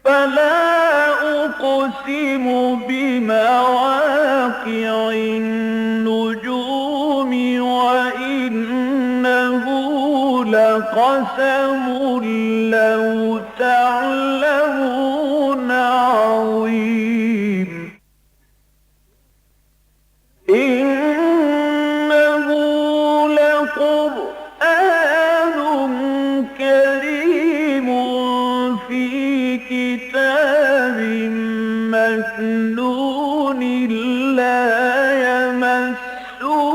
فلا أقسم بمواقع النجوم وإنه لقسم لو تعلمون عظيم إنه لقرآن كريم في كتاب مكنون لا يمسه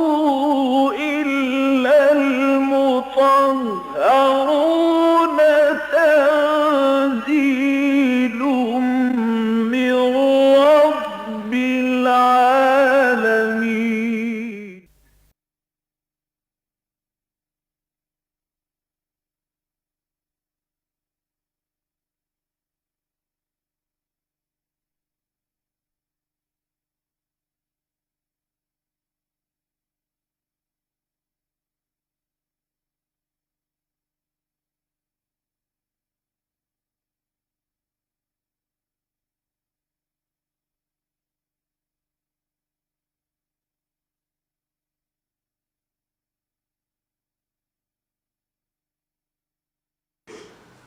إلا المطهرون تنزيل من رب العالمين.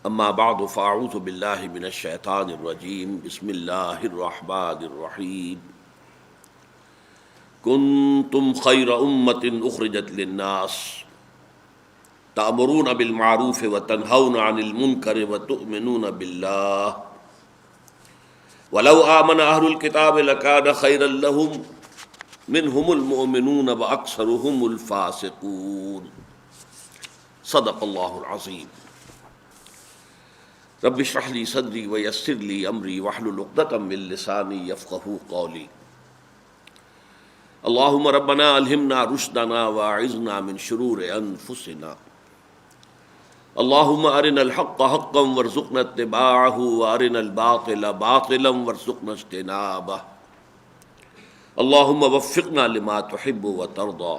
اما بعد فاعوذ باللہ من الشیطان الرجیم بسم اللہ الرحمن الرحیم کنتم خیر امۃ اخرجت للناس تأمرون بالمعروف وتنہون عن المنکر وتؤمنون باللہ ولو آمن اہل الکتاب لکان خیرا لہم منہم المؤمنون واکثرہم الفاسقون۔ صدق اللہ العظیم۔ رب اشرح لي صدري ويسر لي امري واحلل عقدة من لساني يفقهوا قولي۔ اللهم ربنا الهمنا رشدنا واعذنا من شرور انفسنا۔ اللهم ارنا الحق حقا وارزقنا اتباعه وارنا الباطل باطلا وارزقنا اجتنابه۔ اللهم وفقنا لما تحب وترضى۔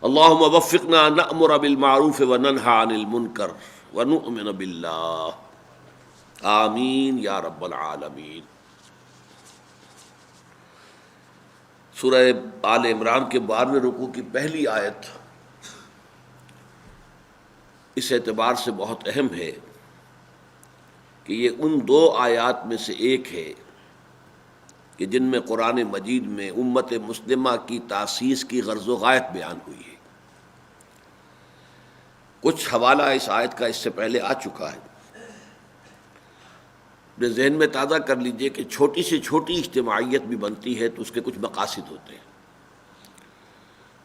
اللهم وفقنا ان نأمر بالمعروف وننهى عن المنکر ونؤمن باللہ، آمین یا رب العالمین۔ سورہ آل عمران کے 12ویں رکوع کی پہلی آیت اس اعتبار سے بہت اہم ہے کہ یہ ان دو آیات میں سے ایک ہے کہ جن میں قرآن مجید میں امت مسلمہ کی تاسیس کی غرض و غایت بیان ہوئی ہے۔ کچھ حوالہ اس آیت کا اس سے پہلے آ چکا ہے، اپنے ذہن میں تازہ کر لیجئے کہ چھوٹی سے چھوٹی اجتماعیت بھی بنتی ہے تو اس کے کچھ مقاصد ہوتے ہیں۔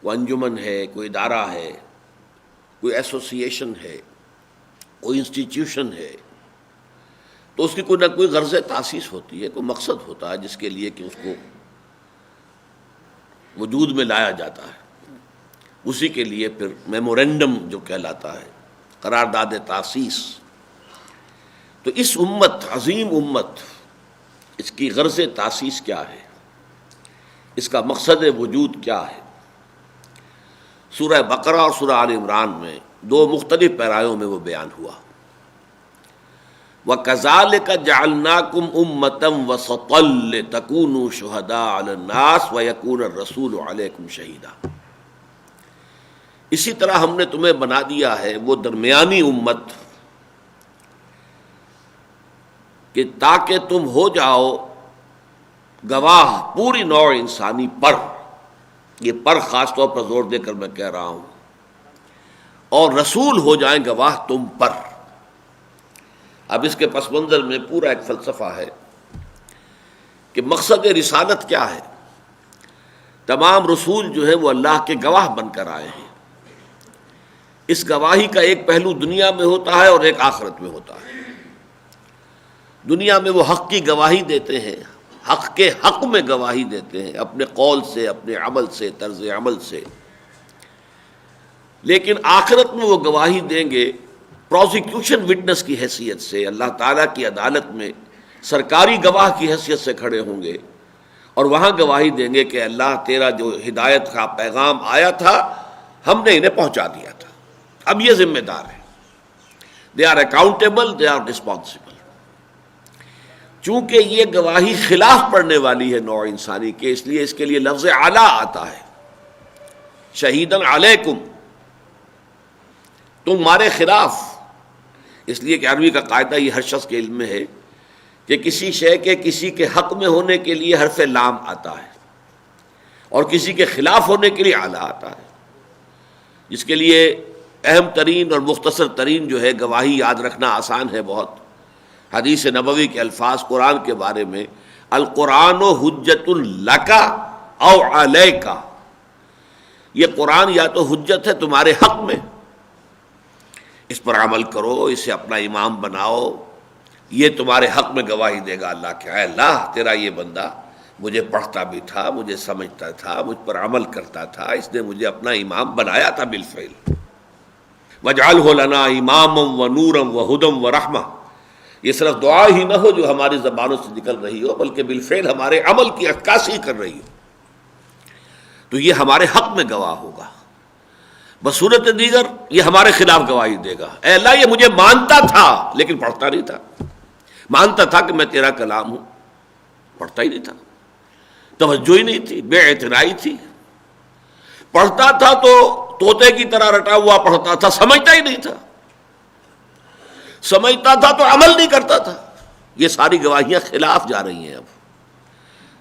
کوئی انجمن ہے، کوئی ادارہ ہے، کوئی ایسوسیشن ہے، کوئی انسٹیٹیوشن ہے، تو اس کی کوئی نہ کوئی غرض تاسیس ہوتی ہے، کوئی مقصد ہوتا ہے جس کے لیے کہ اس کو وجود میں لایا جاتا ہے۔ اسی کے لیے پھر میمورینڈم جو کہلاتا ہے، قرارداد تاسیس۔ تو اس امت، عظیم امت، اس کی غرض تاسیس کیا ہے، اس کا مقصد وجود کیا ہے، سورہ بقرہ اور سورہ آل عمران میں دو مختلف پیرایوں میں وہ بیان ہوا۔ وَكَذَلِكَ جَعَلْنَاكُمْ أُمَّةً وَسَطًا لِتَكُونُوا شُهَدَاءَ عَلَى النَّاسِ وَيَكُونَ الرَّسُولُ عَلَيْكُمْ شَهِيدًا۔ اسی طرح ہم نے تمہیں بنا دیا ہے وہ درمیانی امت کہ تاکہ تم ہو جاؤ گواہ پوری نوع انسانی پر، یہ پر خاص طور پر زور دے کر میں کہہ رہا ہوں، اور رسول ہو جائیں گواہ تم پر۔ اب اس کے پس منظر میں پورا ایک فلسفہ ہے کہ مقصد رسالت کیا ہے۔ تمام رسول جو ہے وہ اللہ کے گواہ بن کر آئے ہیں۔ اس گواہی کا ایک پہلو دنیا میں ہوتا ہے اور ایک آخرت میں ہوتا ہے۔ دنیا میں وہ حق کی گواہی دیتے ہیں، حق کے حق میں گواہی دیتے ہیں، اپنے قول سے، اپنے عمل سے، طرز عمل سے۔ لیکن آخرت میں وہ گواہی دیں گے پروسیکیوشن وٹنس کی حیثیت سے، اللہ تعالیٰ کی عدالت میں سرکاری گواہ کی حیثیت سے کھڑے ہوں گے، اور وہاں گواہی دیں گے کہ اللہ تیرا جو ہدایت کا پیغام آیا تھا ہم نے انہیں پہنچا دیا تھا، اب یہ ذمہ دار ہے۔ They are accountable, they are responsible. چونکہ یہ گواہی خلاف پڑنے والی ہے نوع انسانی کے، اس لیے اس کے لیے لفظ علی آتا ہے، شہیدن علیکم، تمہارے خلاف. اس لیے کہ عربی کا قاعدہ یہ ہر شخص کے علم میں ہے کہ کسی شے کے کسی کے حق میں ہونے کے لیے حرف لام آتا ہے اور کسی کے خلاف ہونے کے لیے اعلی آتا ہے، جس کے لیے اہم ترین اور مختصر ترین جو ہے گواہی یاد رکھنا آسان ہے بہت. حدیث نبوی کے الفاظ قرآن کے بارے میں، القرآن حجت لک او علیک، یہ قرآن یا تو حجت ہے تمہارے حق میں، اس پر عمل کرو، اسے اپنا امام بناؤ، یہ تمہارے حق میں گواہی دے گا اللہ کہ اے اللہ تیرا یہ بندہ مجھے پڑھتا بھی تھا، مجھے سمجھتا تھا، مجھ پر عمل کرتا تھا، اس نے مجھے اپنا امام بنایا تھا بالفعل. وَاجْعَلْهُ لَنَا إِمَامًا وَنُورًا وَهُدًى وَرَحْمَةً، یہ صرف دعا ہی نہ ہو جو ہماری زبانوں سے نکل رہی ہو، بلکہ بالفعل ہمارے عمل کی عکاسی کر رہی ہو، تو یہ ہمارے حق میں گواہ ہوگا. بصورت دیگر یہ ہمارے خلاف گواہی دے گا، اے اللہ یہ مجھے مانتا تھا لیکن پڑھتا نہیں تھا، مانتا تھا کہ میں تیرا کلام ہوں، پڑھتا ہی نہیں تھا، توجہ ہی نہیں تھی، بے اعتنائی تھی، پڑھتا تھا تو طوطے کی طرح رٹا ہوا پڑھتا تھا، سمجھتا ہی نہیں تھا، سمجھتا تھا تو عمل نہیں کرتا تھا. یہ ساری گواہیاں خلاف جا رہی ہیں.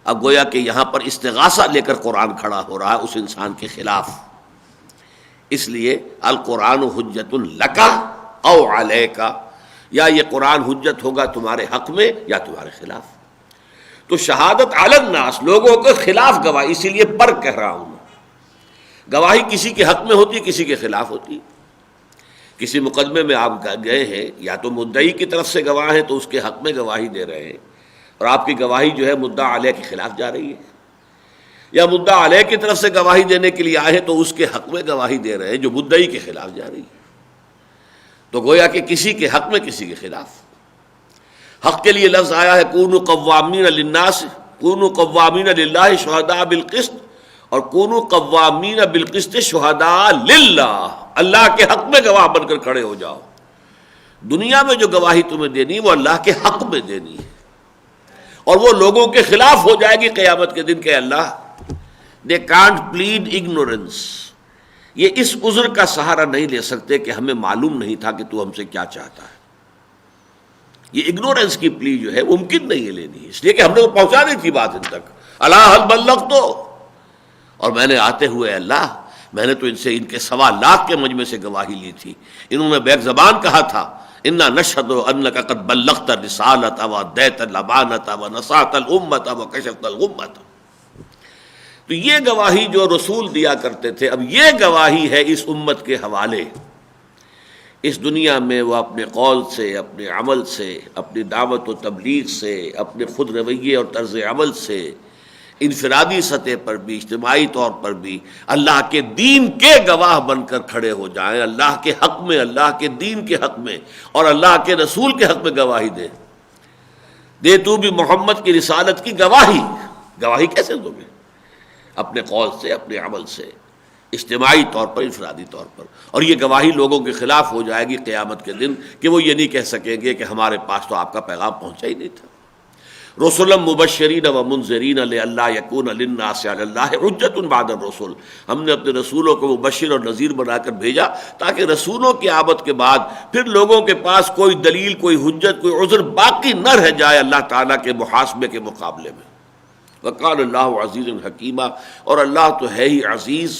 اب گویا کہ یہاں پر استغاثہ لے کر قرآن کھڑا ہو رہا ہے اس انسان کے خلاف. اس لیے القرآن حجت لک او علیک، یا یہ قرآن حجت ہوگا تمہارے حق میں یا تمہارے خلاف. تو شہادت علی الناس، لوگوں کے خلاف گواہی، اسی لیے پر کہہ رہا ہوں میں، گواہی کسی کے حق میں ہوتی ہے، کسی کے خلاف ہوتی ہے. کسی مقدمے میں آپ گئے ہیں، یا تو مدعی کی طرف سے گواہ ہیں تو اس کے حق میں گواہی دے رہے ہیں، اور آپ کی گواہی جو ہے مدعا علیہ کے خلاف جا رہی ہے، یا مدعا علیہ کی طرف سے گواہی دینے کے لیے آئے ہیں تو اس کے حق میں گواہی دے رہے ہیں جو مدعی کے خلاف جا رہی ہے. تو گویا کہ کسی کے حق میں کسی کے خلاف. حق کے لیے لفظ آیا ہے کونوا قوامین للناس، کونوا قوامین للہ شہداء بالقسط، اور کونوا قوامین بالقسط شہداء للہ، اللہ کے حق میں گواہ بن کر کھڑے ہو جاؤ. دنیا میں جو گواہی تمہیں دینی وہ اللہ کے حق میں دینی ہے، اور وہ لوگوں کے خلاف ہو جائے گی قیامت کے دن کہ اللہ they can't plead ignorance، یہ اس عذر کا سہارا نہیں لے سکتے کہ ہمیں معلوم نہیں تھا کہ تو ہم سے کیا چاہتا ہے. یہ اگنورنس کی پلی جو ہے ممکن نہیں ہے لینی، اس لیے کہ ہم نے تو پہنچانی تھی بات ان تک. اللہ حل بلغت، اور میں نے آتے ہوئے اللہ میں نے تو ان سے ان کے 1.25 لاکھ کے مجمع سے گواہی لی تھی. انہوں نے بیک زبان کہا تھا انا نشهد انک قد بلغت الرسالۃ وادیت الامانۃ ونصحت الامۃ وکشفت الغمۃ. تو یہ گواہی جو رسول دیا کرتے تھے، اب یہ گواہی ہے اس امت کے حوالے. اس دنیا میں وہ اپنے قول سے، اپنے عمل سے، اپنی دعوت و تبلیغ سے، اپنے خود رویے اور طرز عمل سے، انفرادی سطح پر بھی اجتماعی طور پر بھی اللہ کے دین کے گواہ بن کر کھڑے ہو جائیں، اللہ کے حق میں، اللہ کے دین کے حق میں اور اللہ کے رسول کے حق میں گواہی دے تو بھی محمد کی رسالت کی گواہی کیسے دو گے؟ اپنے قول سے، اپنے عمل سے، اجتماعی طور پر، انفرادی طور پر. اور یہ گواہی لوگوں کے خلاف ہو جائے گی قیامت کے دن کہ وہ یہ نہیں کہہ سکیں گے کہ ہمارے پاس تو آپ کا پیغام پہنچا ہی نہیں تھا. رسلا مبشرین و منذرین لئلا یکون للناس علی اللہ حجۃ بعد الرسل، ہم نے اپنے رسولوں کو مبشر اور نذیر بنا کر بھیجا تاکہ رسولوں کی آمد کے بعد پھر لوگوں کے پاس کوئی دلیل، کوئی حجت، کوئی عذر باقی نہ رہ جائے اللہ تعالیٰ کے محاسبے کے مقابلے میں. وقال اللہ عزیز حکیمہ، اور اللہ تو ہے ہی عزیز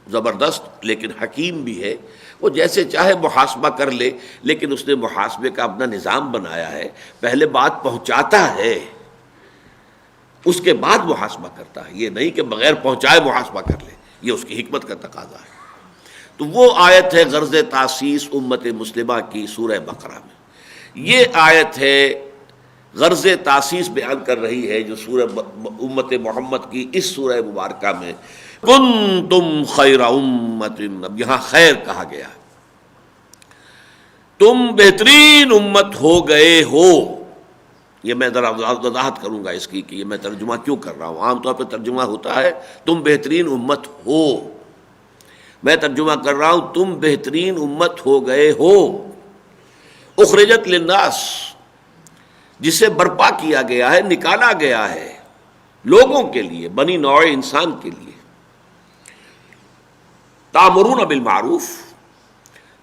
زبردست لیکن حکیم بھی ہے. وہ جیسے چاہے محاسبہ کر لے، لیکن اس نے محاسبے کا اپنا نظام بنایا ہے. پہلے بات پہنچاتا ہے، اس کے بعد محاسبہ کرتا ہے، یہ نہیں کہ بغیر پہنچائے محاسبہ کر لے. یہ اس کی حکمت کا تقاضا ہے. تو وہ آیت ہے غرض تاسیس امت مسلمہ کی سورہ بقرہ میں. یہ آیت ہے غرض تاسیس بیان کر رہی ہے جو سورہ امت محمد کی اس سورہ مبارکہ میں کنتم خیر امت، اب یہاں خیر کہا گیا، تم بہترین امت ہو گئے ہو. یہ میں ذرا وضاحت کروں گا اس کی کہ یہ میں ترجمہ کیوں کر رہا ہوں. عام طور پہ ترجمہ ہوتا ہے تم بہترین امت ہو، میں ترجمہ کر رہا ہوں تم بہترین امت ہو گئے ہو. اخرجت للناس، جسے برپا کیا گیا ہے، نکالا گیا ہے لوگوں کے لیے، بنی نوع انسان کے لیے. تامرون بالمعروف،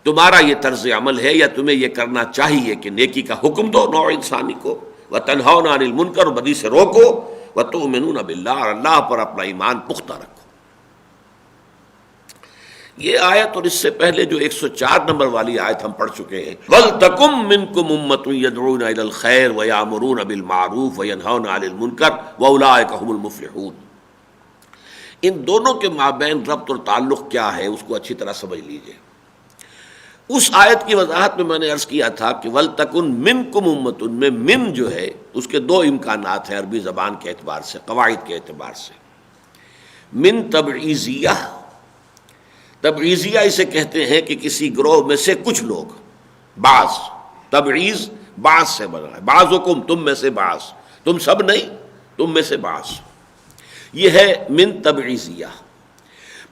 تمہارا یہ طرز عمل ہے یا تمہیں یہ کرنا چاہیے کہ نیکی کا حکم دو نوع انسانی کو، وتنہون عن المنکر، اور بدی سے روکو، وتؤمنون باللہ، اور اللہ پر اپنا ایمان پختہ رکھو. یہ آیت اور اس سے پہلے جو 104 نمبر والی آیت ہم پڑھ چکے ہیں، وَلْتَكُن مِّنكُمْ أُمَّةٌ يَدْعُونَ إِلَى الْخَيْرِ وَيَأْمُرُونَ بِالْمَعْرُوفِ وَيَنْهَوْنَ عَنِ الْمُنكَرِ وَأُولَٰئِكَ هُمُ الْمُفْلِحُونَ. ان دونوں کے مابین ربط اور تعلق کیا ہے اس کو اچھی طرح سمجھ لیجئے. اس آیت کی وضاحت میں میں نے عرض کیا تھا کہ وَلْتَكُن مِّنكُمْ أُمَّةٌ میں من جو ہے اس کے دو امکانات ہیں عربی زبان کے اعتبار سے، قواعد کے اعتبار سے. من تبعیضیہ، تبعیضیہ اسے کہتے ہیں کہ کسی گروہ میں سے کچھ لوگ، بعض، تبعیض بعض سے بنا ہے، بعضکم، تم میں سے بعض، تم سب نہیں، تم میں سے بعض. یہ ہے من تبعیضیہ.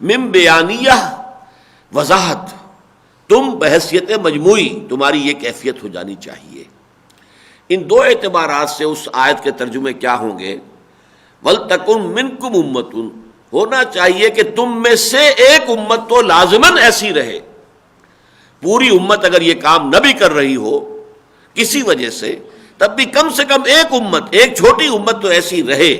من بیانیہ، وضاحت، تم بحیثیت مجموعی تمہاری یہ کیفیت ہو جانی چاہیے. ان دو اعتبارات سے اس آیت کے ترجمے کیا ہوں گے؟ وَلْتَكُن مِّنكُمْ أُمَّةٌ، ہونا چاہیے کہ تم میں سے ایک امت تو لازماً ایسی رہے. پوری امت اگر یہ کام نہ بھی کر رہی ہو کسی وجہ سے، تب بھی کم سے کم ایک امت، ایک چھوٹی امت تو ایسی رہے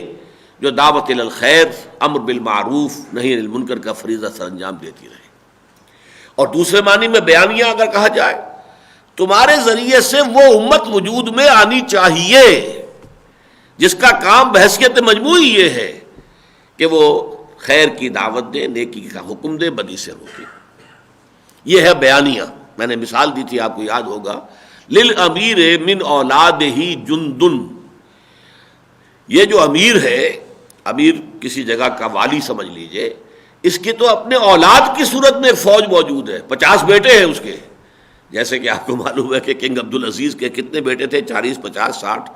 جو دعوت الی الخیر، امر بالمعروف، نہی عن المنکر کا فریضہ سر انجام دیتی رہے. اور دوسرے معنی میں بیانیہ اگر کہا جائے، تمہارے ذریعے سے وہ امت وجود میں آنی چاہیے جس کا کام بحیثیت مجموعی یہ ہے کہ وہ خیر کی دعوت دے، نیکی کا حکم دے، بدی سے روکے. یہ ہے بیانیہ. میں نے مثال دی تھی، آپ کو یاد ہوگا، للامیر من اولادہ جندن. یہ جو امیر ہے، امیر کسی جگہ کا والی سمجھ لیجئے، اس کی تو اپنے اولاد کی صورت میں فوج موجود ہے. 50 بیٹے ہیں اس کے، جیسے کہ آپ کو معلوم ہے کہ کنگ عبدالعزیز کے کتنے بیٹے تھے، 40، 50، 60.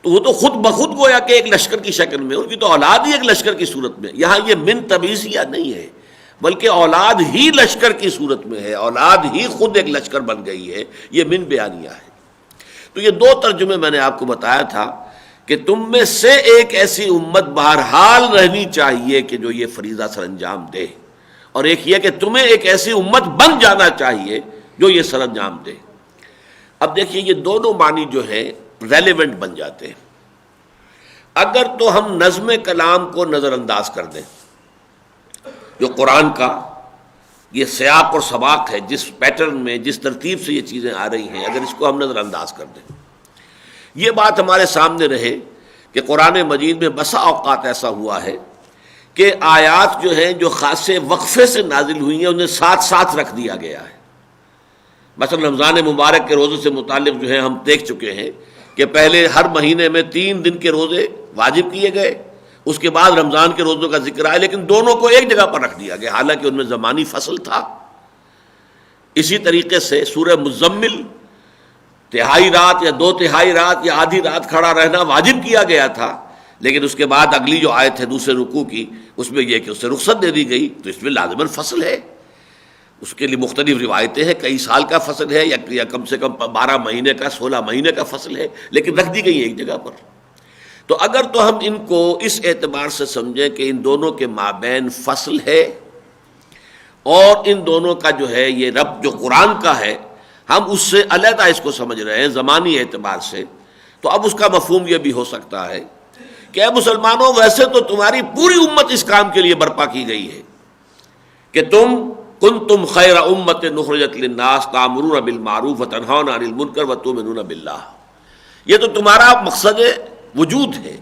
تو وہ تو خود بخود گویا کہ ایک لشکر کی شکل میں، ان کی تو اولاد ہی ایک لشکر کی صورت میں. یہاں یہ من تبعیضیہ نہیں ہے، بلکہ اولاد ہی لشکر کی صورت میں ہے، اولاد ہی خود ایک لشکر بن گئی ہے. یہ من بیانیہ ہے. تو یہ دو ترجمے میں نے آپ کو بتایا تھا کہ تم میں سے ایک ایسی امت بہرحال رہنی چاہیے کہ جو یہ فریضہ سر انجام دے، اور ایک یہ کہ تمہیں ایک ایسی امت بن جانا چاہیے جو یہ سر انجام دے. اب دیکھیے یہ دونوں معنی جو ہیں ریلیونٹ بن جاتے ہیں. اگر تو ہم نظم کلام کو نظر انداز کر دیں، جو قرآن کا یہ سیاق اور سباق ہے، جس پیٹرن میں، جس ترتیب سے یہ چیزیں آ رہی ہیں، اگر اس کو ہم نظر انداز کر دیں، یہ بات ہمارے سامنے رہے کہ قرآن مجید میں بسا اوقات ایسا ہوا ہے کہ آیات جو ہیں جو خاصے وقفے سے نازل ہوئی ہیں انہیں ساتھ ساتھ رکھ دیا گیا ہے. مثلا رمضان مبارک کے روزے سے متعلق جو ہے ہم دیکھ چکے ہیں کہ پہلے ہر مہینے میں 3 دن کے روزے واجب کیے گئے، اس کے بعد رمضان کے روزوں کا ذکر آیا، لیکن دونوں کو ایک جگہ پر رکھ دیا گیا، حالانکہ ان میں زمانی فصل تھا. اسی طریقے سے سورہ مزمل تہائی رات یا 2/3 رات یا آدھی رات کھڑا رہنا واجب کیا گیا تھا، لیکن اس کے بعد اگلی جو آیت ہے دوسرے رکوع کی، اس میں یہ کہ اس سے رخصت دے دی گئی. تو اس میں لازماً فصل ہے، اس کے لیے مختلف روایتیں ہیں، کئی سال کا فصل ہے یا کم سے کم 12 مہینے کا، 16 مہینے کا فصل ہے، لیکن رکھ دی گئی ایک جگہ پر. تو اگر تو ہم ان کو اس اعتبار سے سمجھیں کہ ان دونوں کے مابین فصل ہے اور ان دونوں کا جو ہے یہ ربط جو قرآن کا ہے، ہم اس سے علیحدہ اس کو سمجھ رہے ہیں زمانی اعتبار سے، تو اب اس کا مفہوم یہ بھی ہو سکتا ہے کہ اے مسلمانوں، ویسے تو تمہاری پوری امت اس کام کے لیے برپا کی گئی ہے کہ تم کنتم خیر امت اخرجت للناس تأمرون بالمعروف وتنہون عن المنکر وتؤمنون باللہ. یہ تو تمہارا مقصد وجود ہے،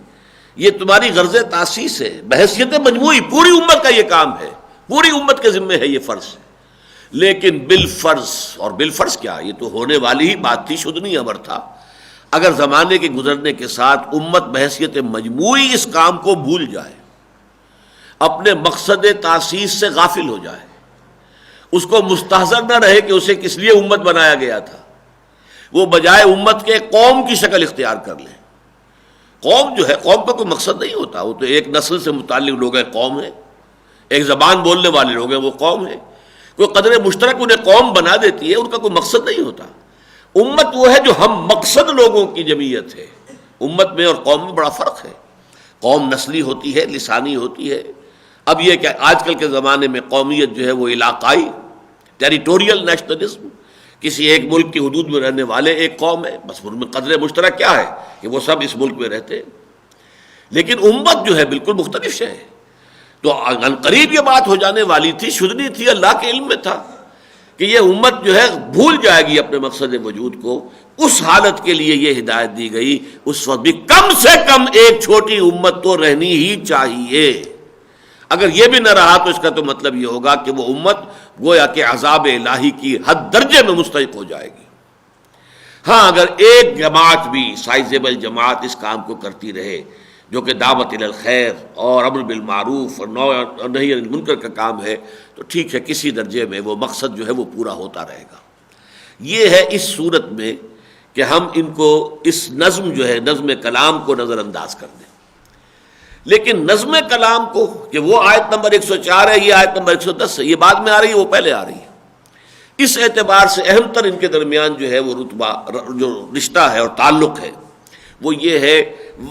یہ تمہاری غرض تاسیس ہے، بحیثیت مجموعی پوری امت کا یہ کام ہے، پوری امت کے ذمے ہے یہ فرض. لیکن بالفرض، اور بالفرض کیا، یہ تو ہونے والی ہی بات تھی، شدنی امر تھا، اگر زمانے کے گزرنے کے ساتھ امت بحیثیت مجموعی اس کام کو بھول جائے، اپنے مقصد تاسیس سے غافل ہو جائے، اس کو مستحضر نہ رہے کہ اسے کس لیے امت بنایا گیا تھا، وہ بجائے امت کے قوم کی شکل اختیار کر لے. قوم جو ہے، قوم کا کوئی مقصد نہیں ہوتا، وہ تو ایک نسل سے متعلق لوگ ہیں، قوم ہے، ایک زبان بولنے والے لوگ ہیں، وہ قوم ہے. کوئی قدر مشترک انہیں قوم بنا دیتی ہے، ان کا کوئی مقصد نہیں ہوتا. امت وہ ہے جو ہم مقصد لوگوں کی جمعیت ہے. امت میں اور قوم میں بڑا فرق ہے. قوم نسلی ہوتی ہے، لسانی ہوتی ہے. اب یہ کہ آج کل کے زمانے میں قومیت جو ہے وہ علاقائی ٹیریٹوریل نیشنلزم، کسی ایک ملک کی حدود میں رہنے والے ایک قوم ہے، بس ان میں قدر مشترک کیا ہے کہ وہ سب اس ملک میں رہتے ہیں. لیکن امت جو ہے بالکل مختلف ہے. تو عنقریب یہ بات ہو جانے والی تھی، شدنی تھی، اللہ کے علم میں تھا کہ یہ امت جو ہے بھول جائے گی اپنے مقصد وجود کو. اس حالت کے لیے یہ ہدایت دی گئی اس وقت بھی کم سے کم ایک چھوٹی امت تو رہنی ہی چاہیے. اگر یہ بھی نہ رہا تو اس کا تو مطلب یہ ہوگا کہ وہ امت گویا کہ عذاب الہی کی حد درجے میں مستحق ہو جائے گی. ہاں اگر ایک جماعت بھی سائزیبل جماعت اس کام کو کرتی رہے جو کہ دعوت الی الخیر اور امر بالمعروف اور نہی عن المنکر کا کام ہے، تو ٹھیک ہے، کسی درجے میں وہ مقصد جو ہے وہ پورا ہوتا رہے گا. یہ ہے اس صورت میں کہ ہم ان کو اس نظم جو ہے نظم کلام کو نظر انداز کر دیں. لیکن نظم کلام کو کہ وہ آیت نمبر 104 ہے، یہ آیت نمبر 110 ہے، یہ بعد میں آ رہی ہے، وہ پہلے آ رہی ہے. اس اعتبار سے اہم تر ان کے درمیان جو ہے وہ رتبہ جو رشتہ ہے اور تعلق ہے وہ یہ ہے،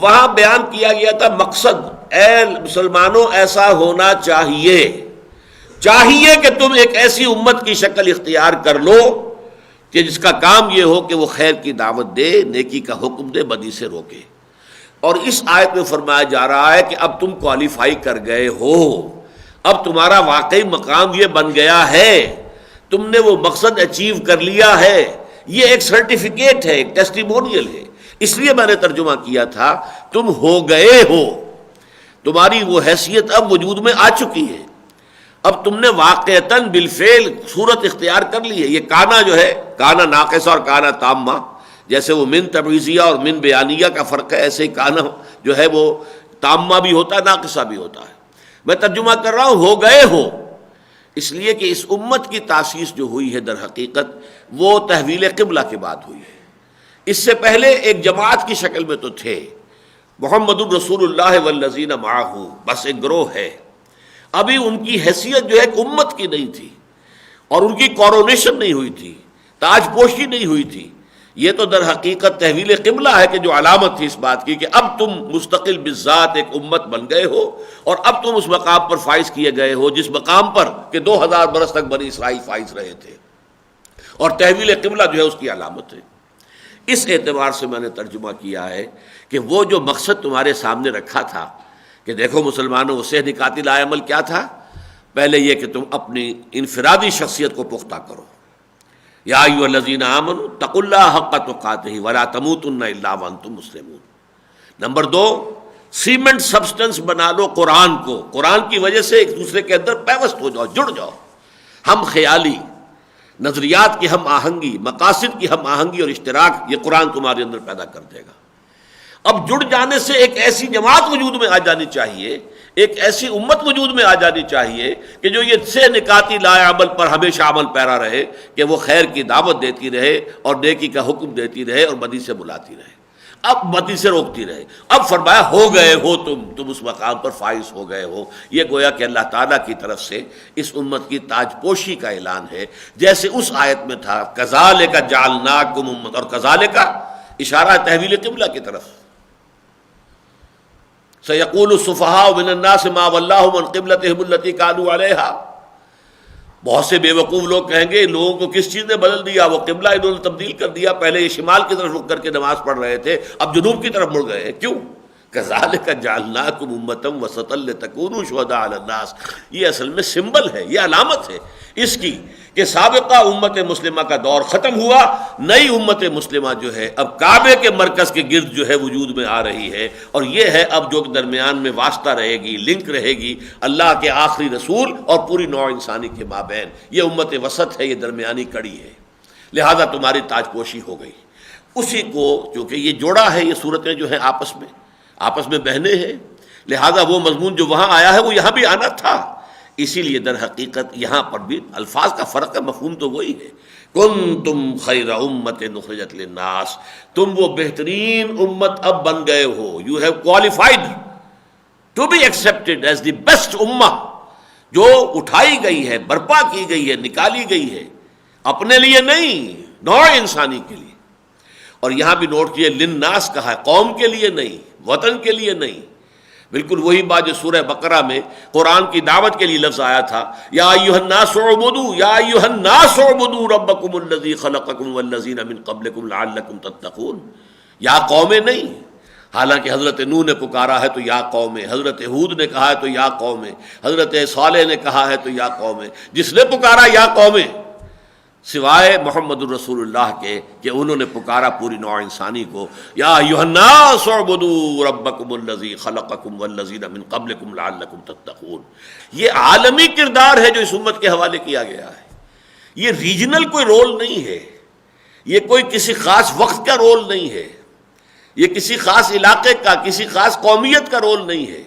وہاں بیان کیا گیا تھا مقصد، اے مسلمانوں ایسا ہونا چاہیے کہ تم ایک ایسی امت کی شکل اختیار کر لو کہ جس کا کام یہ ہو کہ وہ خیر کی دعوت دے، نیکی کا حکم دے، بدی سے روکے. اور اس آیت میں فرمایا جا رہا ہے کہ اب تم کوالیفائی کر گئے ہو، اب تمہارا واقعی مقام یہ بن گیا ہے، تم نے وہ مقصد اچیو کر لیا ہے. یہ ایک سرٹیفکیٹ ہے، ایک ٹیسٹیمونیل ہے. اس لیے میں نے ترجمہ کیا تھا تم ہو گئے ہو، تمہاری وہ حیثیت اب وجود میں آ چکی ہے، اب تم نے واقعتاً بالفعل صورت اختیار کر لی ہے. یہ کانا جو ہے، کانا ناقصہ اور کانا تامہ، جیسے وہ من تبعیضیہ اور من بیانیہ کا فرق ہے، ایسے ہی کانا جو ہے وہ تامہ بھی ہوتا ہے، ناقصہ بھی ہوتا ہے. میں ترجمہ کر رہا ہوں ہو گئے ہو، اس لیے کہ اس امت کی تاسیس جو ہوئی ہے در حقیقت وہ تحویل قبلہ کے بعد ہوئی ہے. اس سے پہلے ایک جماعت کی شکل میں تو تھے، محمد الرسول اللہ والذین معہ، بس ایک گروہ ہے. ابھی ان کی حیثیت جو ہے ایک امت کی نہیں تھی، اور ان کی کورونیشن نہیں ہوئی تھی، تاج پوشی نہیں ہوئی تھی. یہ تو در حقیقت تحویل قبلہ ہے کہ جو علامت تھی اس بات کی کہ اب تم مستقل بالذات ایک امت بن گئے ہو، اور اب تم اس مقام پر فائز کیے گئے ہو جس مقام پر کہ 2000 برس تک بنی اسرائیل فائز رہے تھے، اور تحویل قبلہ جو ہے اس کی علامت ہے. اس اعتبار سے میں نے ترجمہ کیا ہے کہ وہ جو مقصد تمہارے سامنے رکھا تھا کہ دیکھو مسلمانوں، اسے نکاتی لا عمل کیا تھا؟ پہلے یہ کہ تم اپنی انفرادی شخصیت کو پختہ کرو. یا ایھا الذین آمنوا اتقوا اللہ حق تقاتہ ولا تموتن الا وانتم مسلمون. نمبر 2، سیمنٹ سبسٹنس بنا لو قرآن کو، قرآن کی وجہ سے ایک دوسرے کے اندر پیوست ہو جاؤ، جڑ جاؤ. ہم خیالی، نظریات کی ہم آہنگی، مقاصد کی ہم آہنگی اور اشتراک یہ قرآن تمہارے اندر پیدا کر دے گا. اب جڑ جانے سے ایک ایسی جماعت وجود میں آ جانی چاہیے، ایک ایسی امت وجود میں آ جانی چاہیے کہ جو یہ سے نکاتی لا عمل پر ہمیشہ عمل پیرا رہے، کہ وہ خیر کی دعوت دیتی رہے اور نیکی کا حکم دیتی رہے اور بدی سے بلاتی رہے، اب بدی سے روکتی رہے. اب فرمایا ہو گئے ہو تم اس مقام پر فائز ہو گئے ہو. یہ گویا کہ اللہ تعالیٰ کی طرف سے اس امت کی تاج پوشی کا اعلان ہے، جیسے اس آیت میں تھا کذالک جعلناکم امۃ، اور کذالک اشارہ تحویل قبلہ کی طرف. سیقول السفہاء من الناس ما ولاھم عن قبلتہم التی کانوا علیہا. بہت سے بے وقوف لوگ کہیں گے لوگوں کو کس چیز نے بدل دیا، وہ قبلہ انہوں نے تبدیل کر دیا، پہلے یہ شمال کی طرف رک کر کے نماز پڑھ رہے تھے، اب جنوب کی طرف مڑ گئے ہیں. کیوں؟ کذالک جعلناکم امۃ وسطا لتکونوا شہداء علی الناس. یہ اصل میں سمبل ہے، یہ علامت ہے اس کی کہ سابقہ امت مسلمہ کا دور ختم ہوا، نئی امت مسلمہ جو ہے اب کعبے کے مرکز کے گرد جو ہے وجود میں آ رہی ہے. اور یہ ہے اب جو درمیان میں واسطہ رہے گی، لنک رہے گی اللہ کے آخری رسول اور پوری نوع انسانی کے مابین. یہ امت وسط ہے، یہ درمیانی کڑی ہے، لہذا تمہاری تاج پوشی ہو گئی. اسی کو چونکہ یہ جوڑا ہے، یہ صورتیں جو ہیں آپس میں بہنے ہیں، لہذا وہ مضمون جو وہاں آیا ہے وہ یہاں بھی آنا تھا. اسی لیے در حقیقت یہاں پر بھی الفاظ کا فرق ہے، مفہوم تو وہی ہے. کنتم خیر امت اخرجت للناس، تم وہ بہترین امت اب بن گئے ہو. You have qualified to be accepted as the best امہ، جو اٹھائی گئی ہے، برپا کی گئی ہے، نکالی گئی ہے، اپنے لیے نہیں، نوع انسانی کے لیے. اور یہاں بھی نوٹ کیے للناس کہا ہے، قوم کے لیے نہیں، وطن کے لیے نہیں. بالکل وہی بات جو سورہ بقرہ میں قرآن کی دعوت کے لیے لفظ آیا تھا، یا ایھا الناس اعبدوا یا ایھا الناس اعبدوا ربکم الذی خلقکم والذین من قبلکم لعلکم تتقون. یا قومیں نہیں، حالانکہ حضرت نوح نے پکارا ہے تو یا قوم ہے، حضرت ہود نے کہا ہے تو یا قوم ہے، حضرت صالح نے کہا ہے تو یا قوم ہے. جس نے پکارا یا قوم ہے سوائے محمد الرسول اللہ کے کہ انہوں نے پکارا پوری نوع انسانی کو، یا ایھا الناس اعبدوا ربکم الذی خلقکم والذین من قبلکم لعلکم تتقون. یہ عالمی کردار ہے جو اس امت کے حوالے کیا گیا ہے. یہ ریجنل کوئی رول نہیں ہے، یہ کوئی کسی خاص وقت کا رول نہیں ہے، یہ کسی خاص علاقے کا، کسی خاص قومیت کا رول نہیں ہے.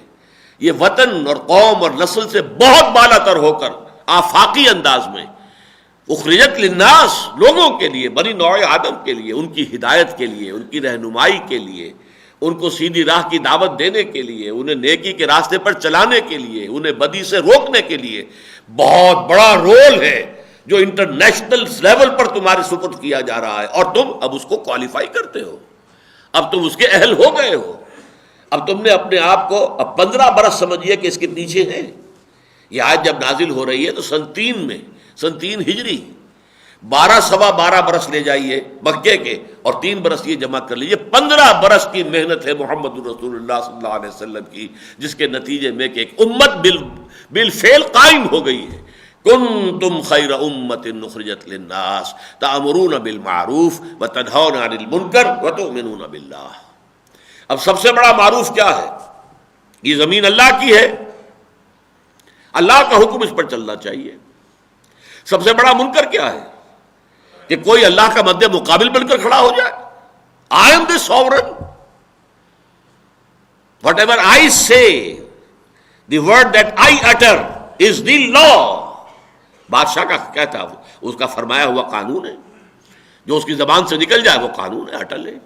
یہ وطن اور قوم اور نسل سے بہت بالا تر ہو کر آفاقی انداز میں اخرجت للناس، لوگوں کے لیے، بنی نوع آدم کے لیے، ان کی ہدایت کے لیے، ان کی رہنمائی کے لیے، ان کو سیدھی راہ کی دعوت دینے کے لیے، انہیں نیکی کے راستے پر چلانے کے لیے، انہیں بدی سے روکنے کے لیے بہت بڑا رول ہے جو انٹرنیشنل لیول پر تمہارے سپرد کیا جا رہا ہے. اور تم اب اس کو کوالیفائی کرتے ہو، اب تم اس کے اہل ہو گئے ہو. اب تم نے اپنے آپ کو اب 15 برس سمجھیے کہ اس کے پیچھے ہیں. یہ آیت جب نازل ہو رہی ہے تو سن 3 میں، سن 3 ہجری، 12 سوا 12 برس لے جائیے مکے کے اور 3 برس یہ جمع کر لیجیے، 15 برس کی محنت ہے محمد الرسول اللہ صلی اللہ علیہ وسلم کی، جس کے نتیجے میں کہ ایک امت بالفعل قائم ہو گئی ہے. کنتم خیر امت اخرجت للناس تأمرون بالمعروف وتنہون عن المنکر وتؤمنون باللہ. اب سب سے بڑا معروف کیا ہے؟ یہ زمین اللہ کی ہے، اللہ کا حکم اس پر چلنا چاہیے. سب سے بڑا منکر کیا ہے؟ کہ کوئی اللہ کا مد مقابل بن کر کھڑا ہو جائے. I am the sovereign. Whatever I say, the word that I utter is the law. بادشاہ کا کیا تھا؟ اس کا فرمایا ہوا قانون ہے، جو اس کی زبان سے نکل جائے وہ قانون ہے، اٹل ہے.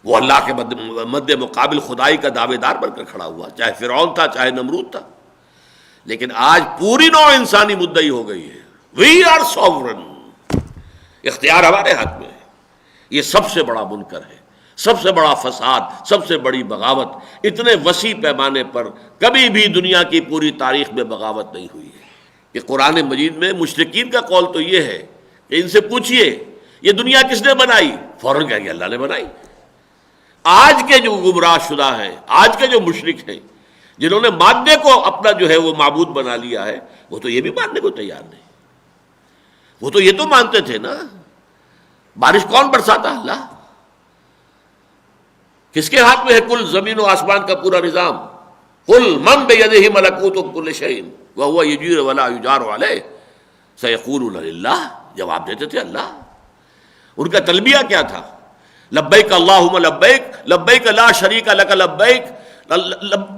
وہ اللہ کے مد مقابل خدائی کا دعوے دار بن کر کھڑا ہوا، چاہے فرعون تھا چاہے نمرود تھا. لیکن آج پوری نوع انسانی مدعی ہو گئی ہے، وی آر سوورن، اختیار ہمارے ہاتھ میں ہے. یہ سب سے بڑا منکر ہے، سب سے بڑا فساد، سب سے بڑی بغاوت. اتنے وسیع پیمانے پر کبھی بھی دنیا کی پوری تاریخ میں بغاوت نہیں ہوئی ہے. کہ قرآن مجید میں مشرکین کا قول تو یہ ہے کہ ان سے پوچھئے یہ دنیا کس نے بنائی؟ فوراً کہیں گے اللہ نے بنائی. آج کے جو گمراہ شدہ ہیں، آج کے جو مشرک ہیں، جنہوں نے مادے کو اپنا جو ہے وہ معبود بنا لیا ہے، وہ تو یہ بھی ماننے کو تیار نہیں. وہ تو یہ تو مانتے تھے نا بارش کون برساتا؟ اللہ. کس کے ہاتھ میں ہے کل زمین و آسمان کا پورا نظام؟ قل من بیدہ ملکوت کل شیء وہو یجیر ولا یجار علیہ سیقولون للہ. جواب دیتے تھے اللہ. ان کا تلبیہ کیا تھا؟ لبیک اللہم لبیک، لبیک لا شریک لک لبیک،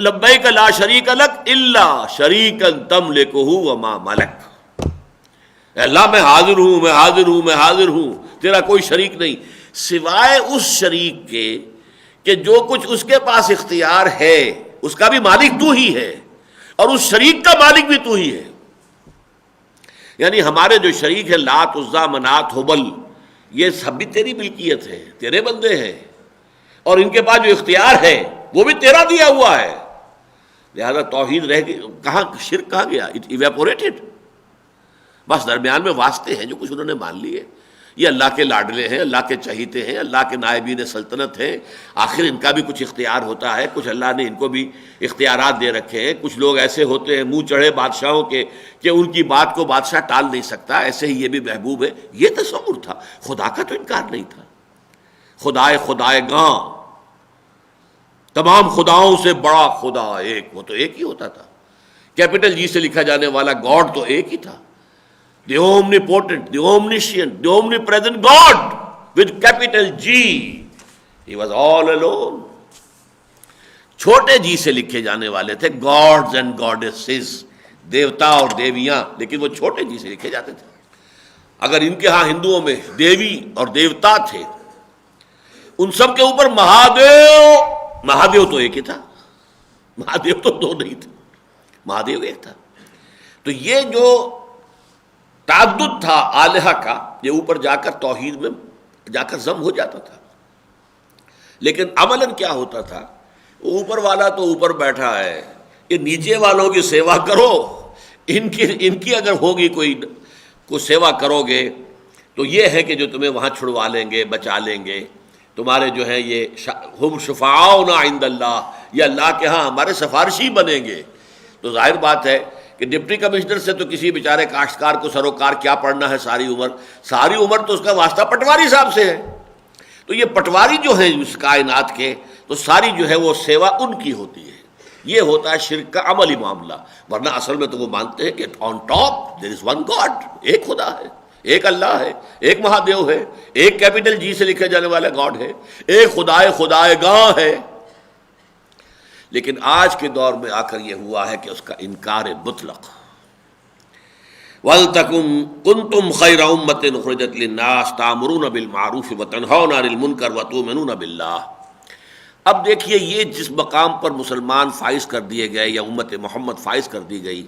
لبیک لا شریک لک الا شریکا تملکہ وما ملک. اے اللہ میں حاضر ہوں، میں حاضر ہوں، میں حاضر ہوں، تیرا کوئی شریک نہیں سوائے اس شریک کے کہ جو کچھ اس کے پاس اختیار ہے اس کا بھی مالک تو ہی ہے اور اس شریک کا مالک بھی تو ہی ہے. یعنی ہمارے جو شریک ہیں لات، عزیٰ، منات، ہبل، یہ سب بھی تیری ملکیت ہے، تیرے بندے ہیں، اور ان کے پاس جو اختیار ہے وہ بھی تیرا دیا ہوا ہے. لہذا توحید رہ گئی کہاں، شرک کہاں گیا؟ اٹ ایویپوریٹڈ. بس درمیان میں واسطے ہیں جو کچھ انہوں نے مان لیے. یہ اللہ کے لاڈلے ہیں، اللہ کے چہیتے ہیں، اللہ کے نائبین سلطنت ہیں. آخر ان کا بھی کچھ اختیار ہوتا ہے، کچھ اللہ نے ان کو بھی اختیارات دے رکھے ہیں. کچھ لوگ ایسے ہوتے ہیں منہ چڑھے بادشاہوں کے کہ ان کی بات کو بادشاہ ٹال نہیں سکتا. ایسے ہی یہ بھی محبوب ہے. یہ تصور تھا، خدا کا تو انکار نہیں تھا. خدائے گاں، تمام خداؤں سے بڑا خدا ایک، وہ تو ایک ہی ہوتا تھا. کیپٹل جی سے لکھا جانے والا گاڈ تو ایک ہی تھا. The omnipotent, the omniscient, the omnipresent God with capital G. He was all alone. چھوٹے جی سے لکھے جانے والے تھے gods and goddesses، دیوتا اور دیویاں، لیکن وہ چھوٹے جی سے لکھے جاتے تھے. اگر ان کے ہاں ہندوؤں میں دیوی اور دیوتا تھے، ان سب کے اوپر مہادیو تو ایک ہی تھا. مہادیو تو دو نہیں تھے، مہادیو ایک تھا. تو یہ جو تعدد تھا آلہہ کا، یہ اوپر جا کر توحید میں جا کر ضم ہو جاتا تھا. لیکن عملاً کیا ہوتا تھا؟ اوپر والا تو اوپر بیٹھا ہے، یہ نیچے والوں کی سیوا کرو، ان کی اگر ہوگی کوئی سیوا کرو گے تو یہ ہے کہ جو تمہیں وہاں چھڑوا لیں گے، بچا لیں گے. تمہارے جو ہے یہ ہم شفعاؤنا عند اللہ، یہ اللہ کے ہاں ہمارے سفارشی بنیں گے. تو ظاہر بات ہے کہ ڈپٹی کمشنر سے تو کسی بیچارے کاشتکار کو سروکار کیا پڑھنا ہے ساری عمر تو اس کا واسطہ پٹواری صاحب سے ہے. تو یہ پٹواری جو ہے اس کائنات کے، تو ساری جو ہے وہ سیوا ان کی ہوتی ہے. یہ ہوتا ہے شرک کا عملی معاملہ. ورنہ اصل میں تو وہ مانتے ہیں کہ on top there is one God, ایک خدا ہے، ایک اللہ ہے، ایک مہادیو ہے، ایک کیپٹل جی سے لکھے جانے والا گاڈ ہے، ایک خدائے گاں ہے. لیکن آج کے دور میں آ کر یہ ہوا ہے کہ اس کا انکار مطلق. وَلْتَكُنْ كُنْتُمْ خَيْرَ أُمَّةٍ أُخْرِجَتْ لِلنَّاسِ تَأْمُرُونَ بِالْمَعْرُوفِ وَتَنْهَوْنَ عَنِ الْمُنكَرِ وَتُؤْمِنُونَ بِاللَّهِ. اب دیکھیے یہ جس مقام پر مسلمان فائز کر دیے گئے یا امت محمد فائز کر دی گئی،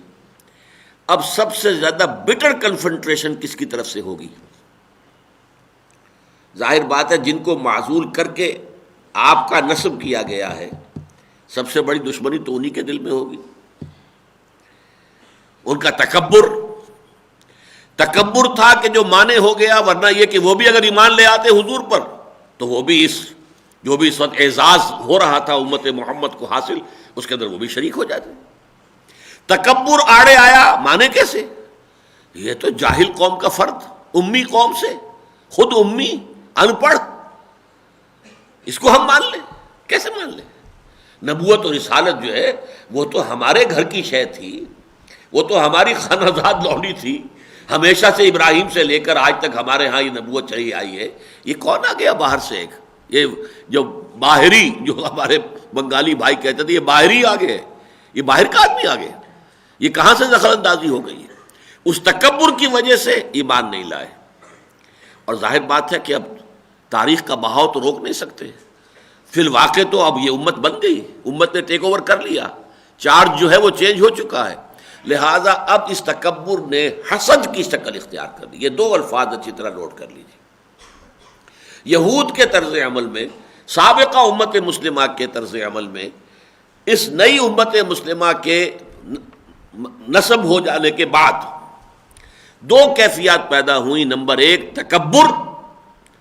اب سب سے زیادہ بٹر کنفنٹریشن کس کی طرف سے ہوگی؟ ظاہر بات ہے جن کو معزول کر کے آپ کا نسب کیا گیا ہے، سب سے بڑی دشمنی تو انہی کے دل میں ہوگی. ان کا تکبر تھا کہ جو مانے ہو گیا، ورنہ یہ کہ وہ بھی اگر ایمان لے آتے حضور پر تو وہ بھی جو بھی اس وقت اعزاز ہو رہا تھا امت محمد کو حاصل، اس کے اندر وہ بھی شریک ہو جاتے. تکبر آڑے آیا، مانے کیسے؟ یہ تو جاہل قوم کا فرد، امی قوم سے، خود امی، ان پڑھ، اس کو ہم مان لیں؟ کیسے مان لیں؟ نبوت اور رسالت جو ہے وہ تو ہمارے گھر کی شے تھی، وہ تو ہماری خانہ لوڈی تھی، ہمیشہ سے ابراہیم سے لے کر آج تک ہمارے ہاں یہ نبوت چلی آئی ہے. یہ کون آ گیا باہر سے؟ ایک یہ جو باہری، جو ہمارے بنگالی بھائی کہتے تھے یہ باہری آ گئے، یہ باہر کا آدمی آ گیا. یہ کہاں سے دخل اندازی ہو گئی ہے؟ اس تکبر کی وجہ سے ایمان نہیں لائے. اور ظاہر بات ہے کہ اب تاریخ کا بہاؤ تو روک نہیں سکتے. فی الواقع تو اب یہ امت بن گئی، امت نے ٹیک اوور کر لیا، چارج جو ہے وہ چینج ہو چکا ہے. لہٰذا اب اس تکبر نے حسد کی شکل اختیار کر لی. یہ دو الفاظ اچھی طرح نوٹ کر لیجیے. یہود کے طرز عمل میں، سابقہ امت مسلمہ کے طرز عمل میں، اس نئی امت مسلمہ کے نسب ہو جانے کے بعد دو کیفیات پیدا ہوئی. نمبر ایک تکبر،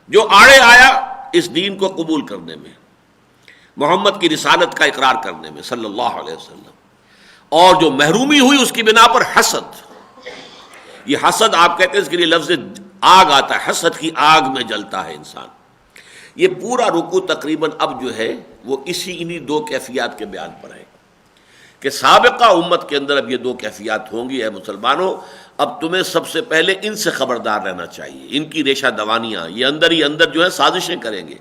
جو آڑے آیا اس دین کو قبول کرنے میں، محمد کی رسالت کا اقرار کرنے میں صلی اللہ علیہ وسلم. اور جو محرومی ہوئی اس کی بنا پر حسد. یہ حسد آپ کہتے ہیں اس کے لیے لفظ آگ آتا ہے، حسد کی آگ میں جلتا ہے انسان. یہ پورا رکوع تقریباً اب جو ہے وہ انہی دو کیفیات کے بیان پر ہے کہ سابقہ امت کے اندر اب یہ دو کیفیات ہوں گی. اے مسلمانوں، اب تمہیں سب سے پہلے ان سے خبردار رہنا چاہیے. ان کی ریشہ دوانیاں یہ اندر ہی اندر جو ہے سازشیں کریں گے.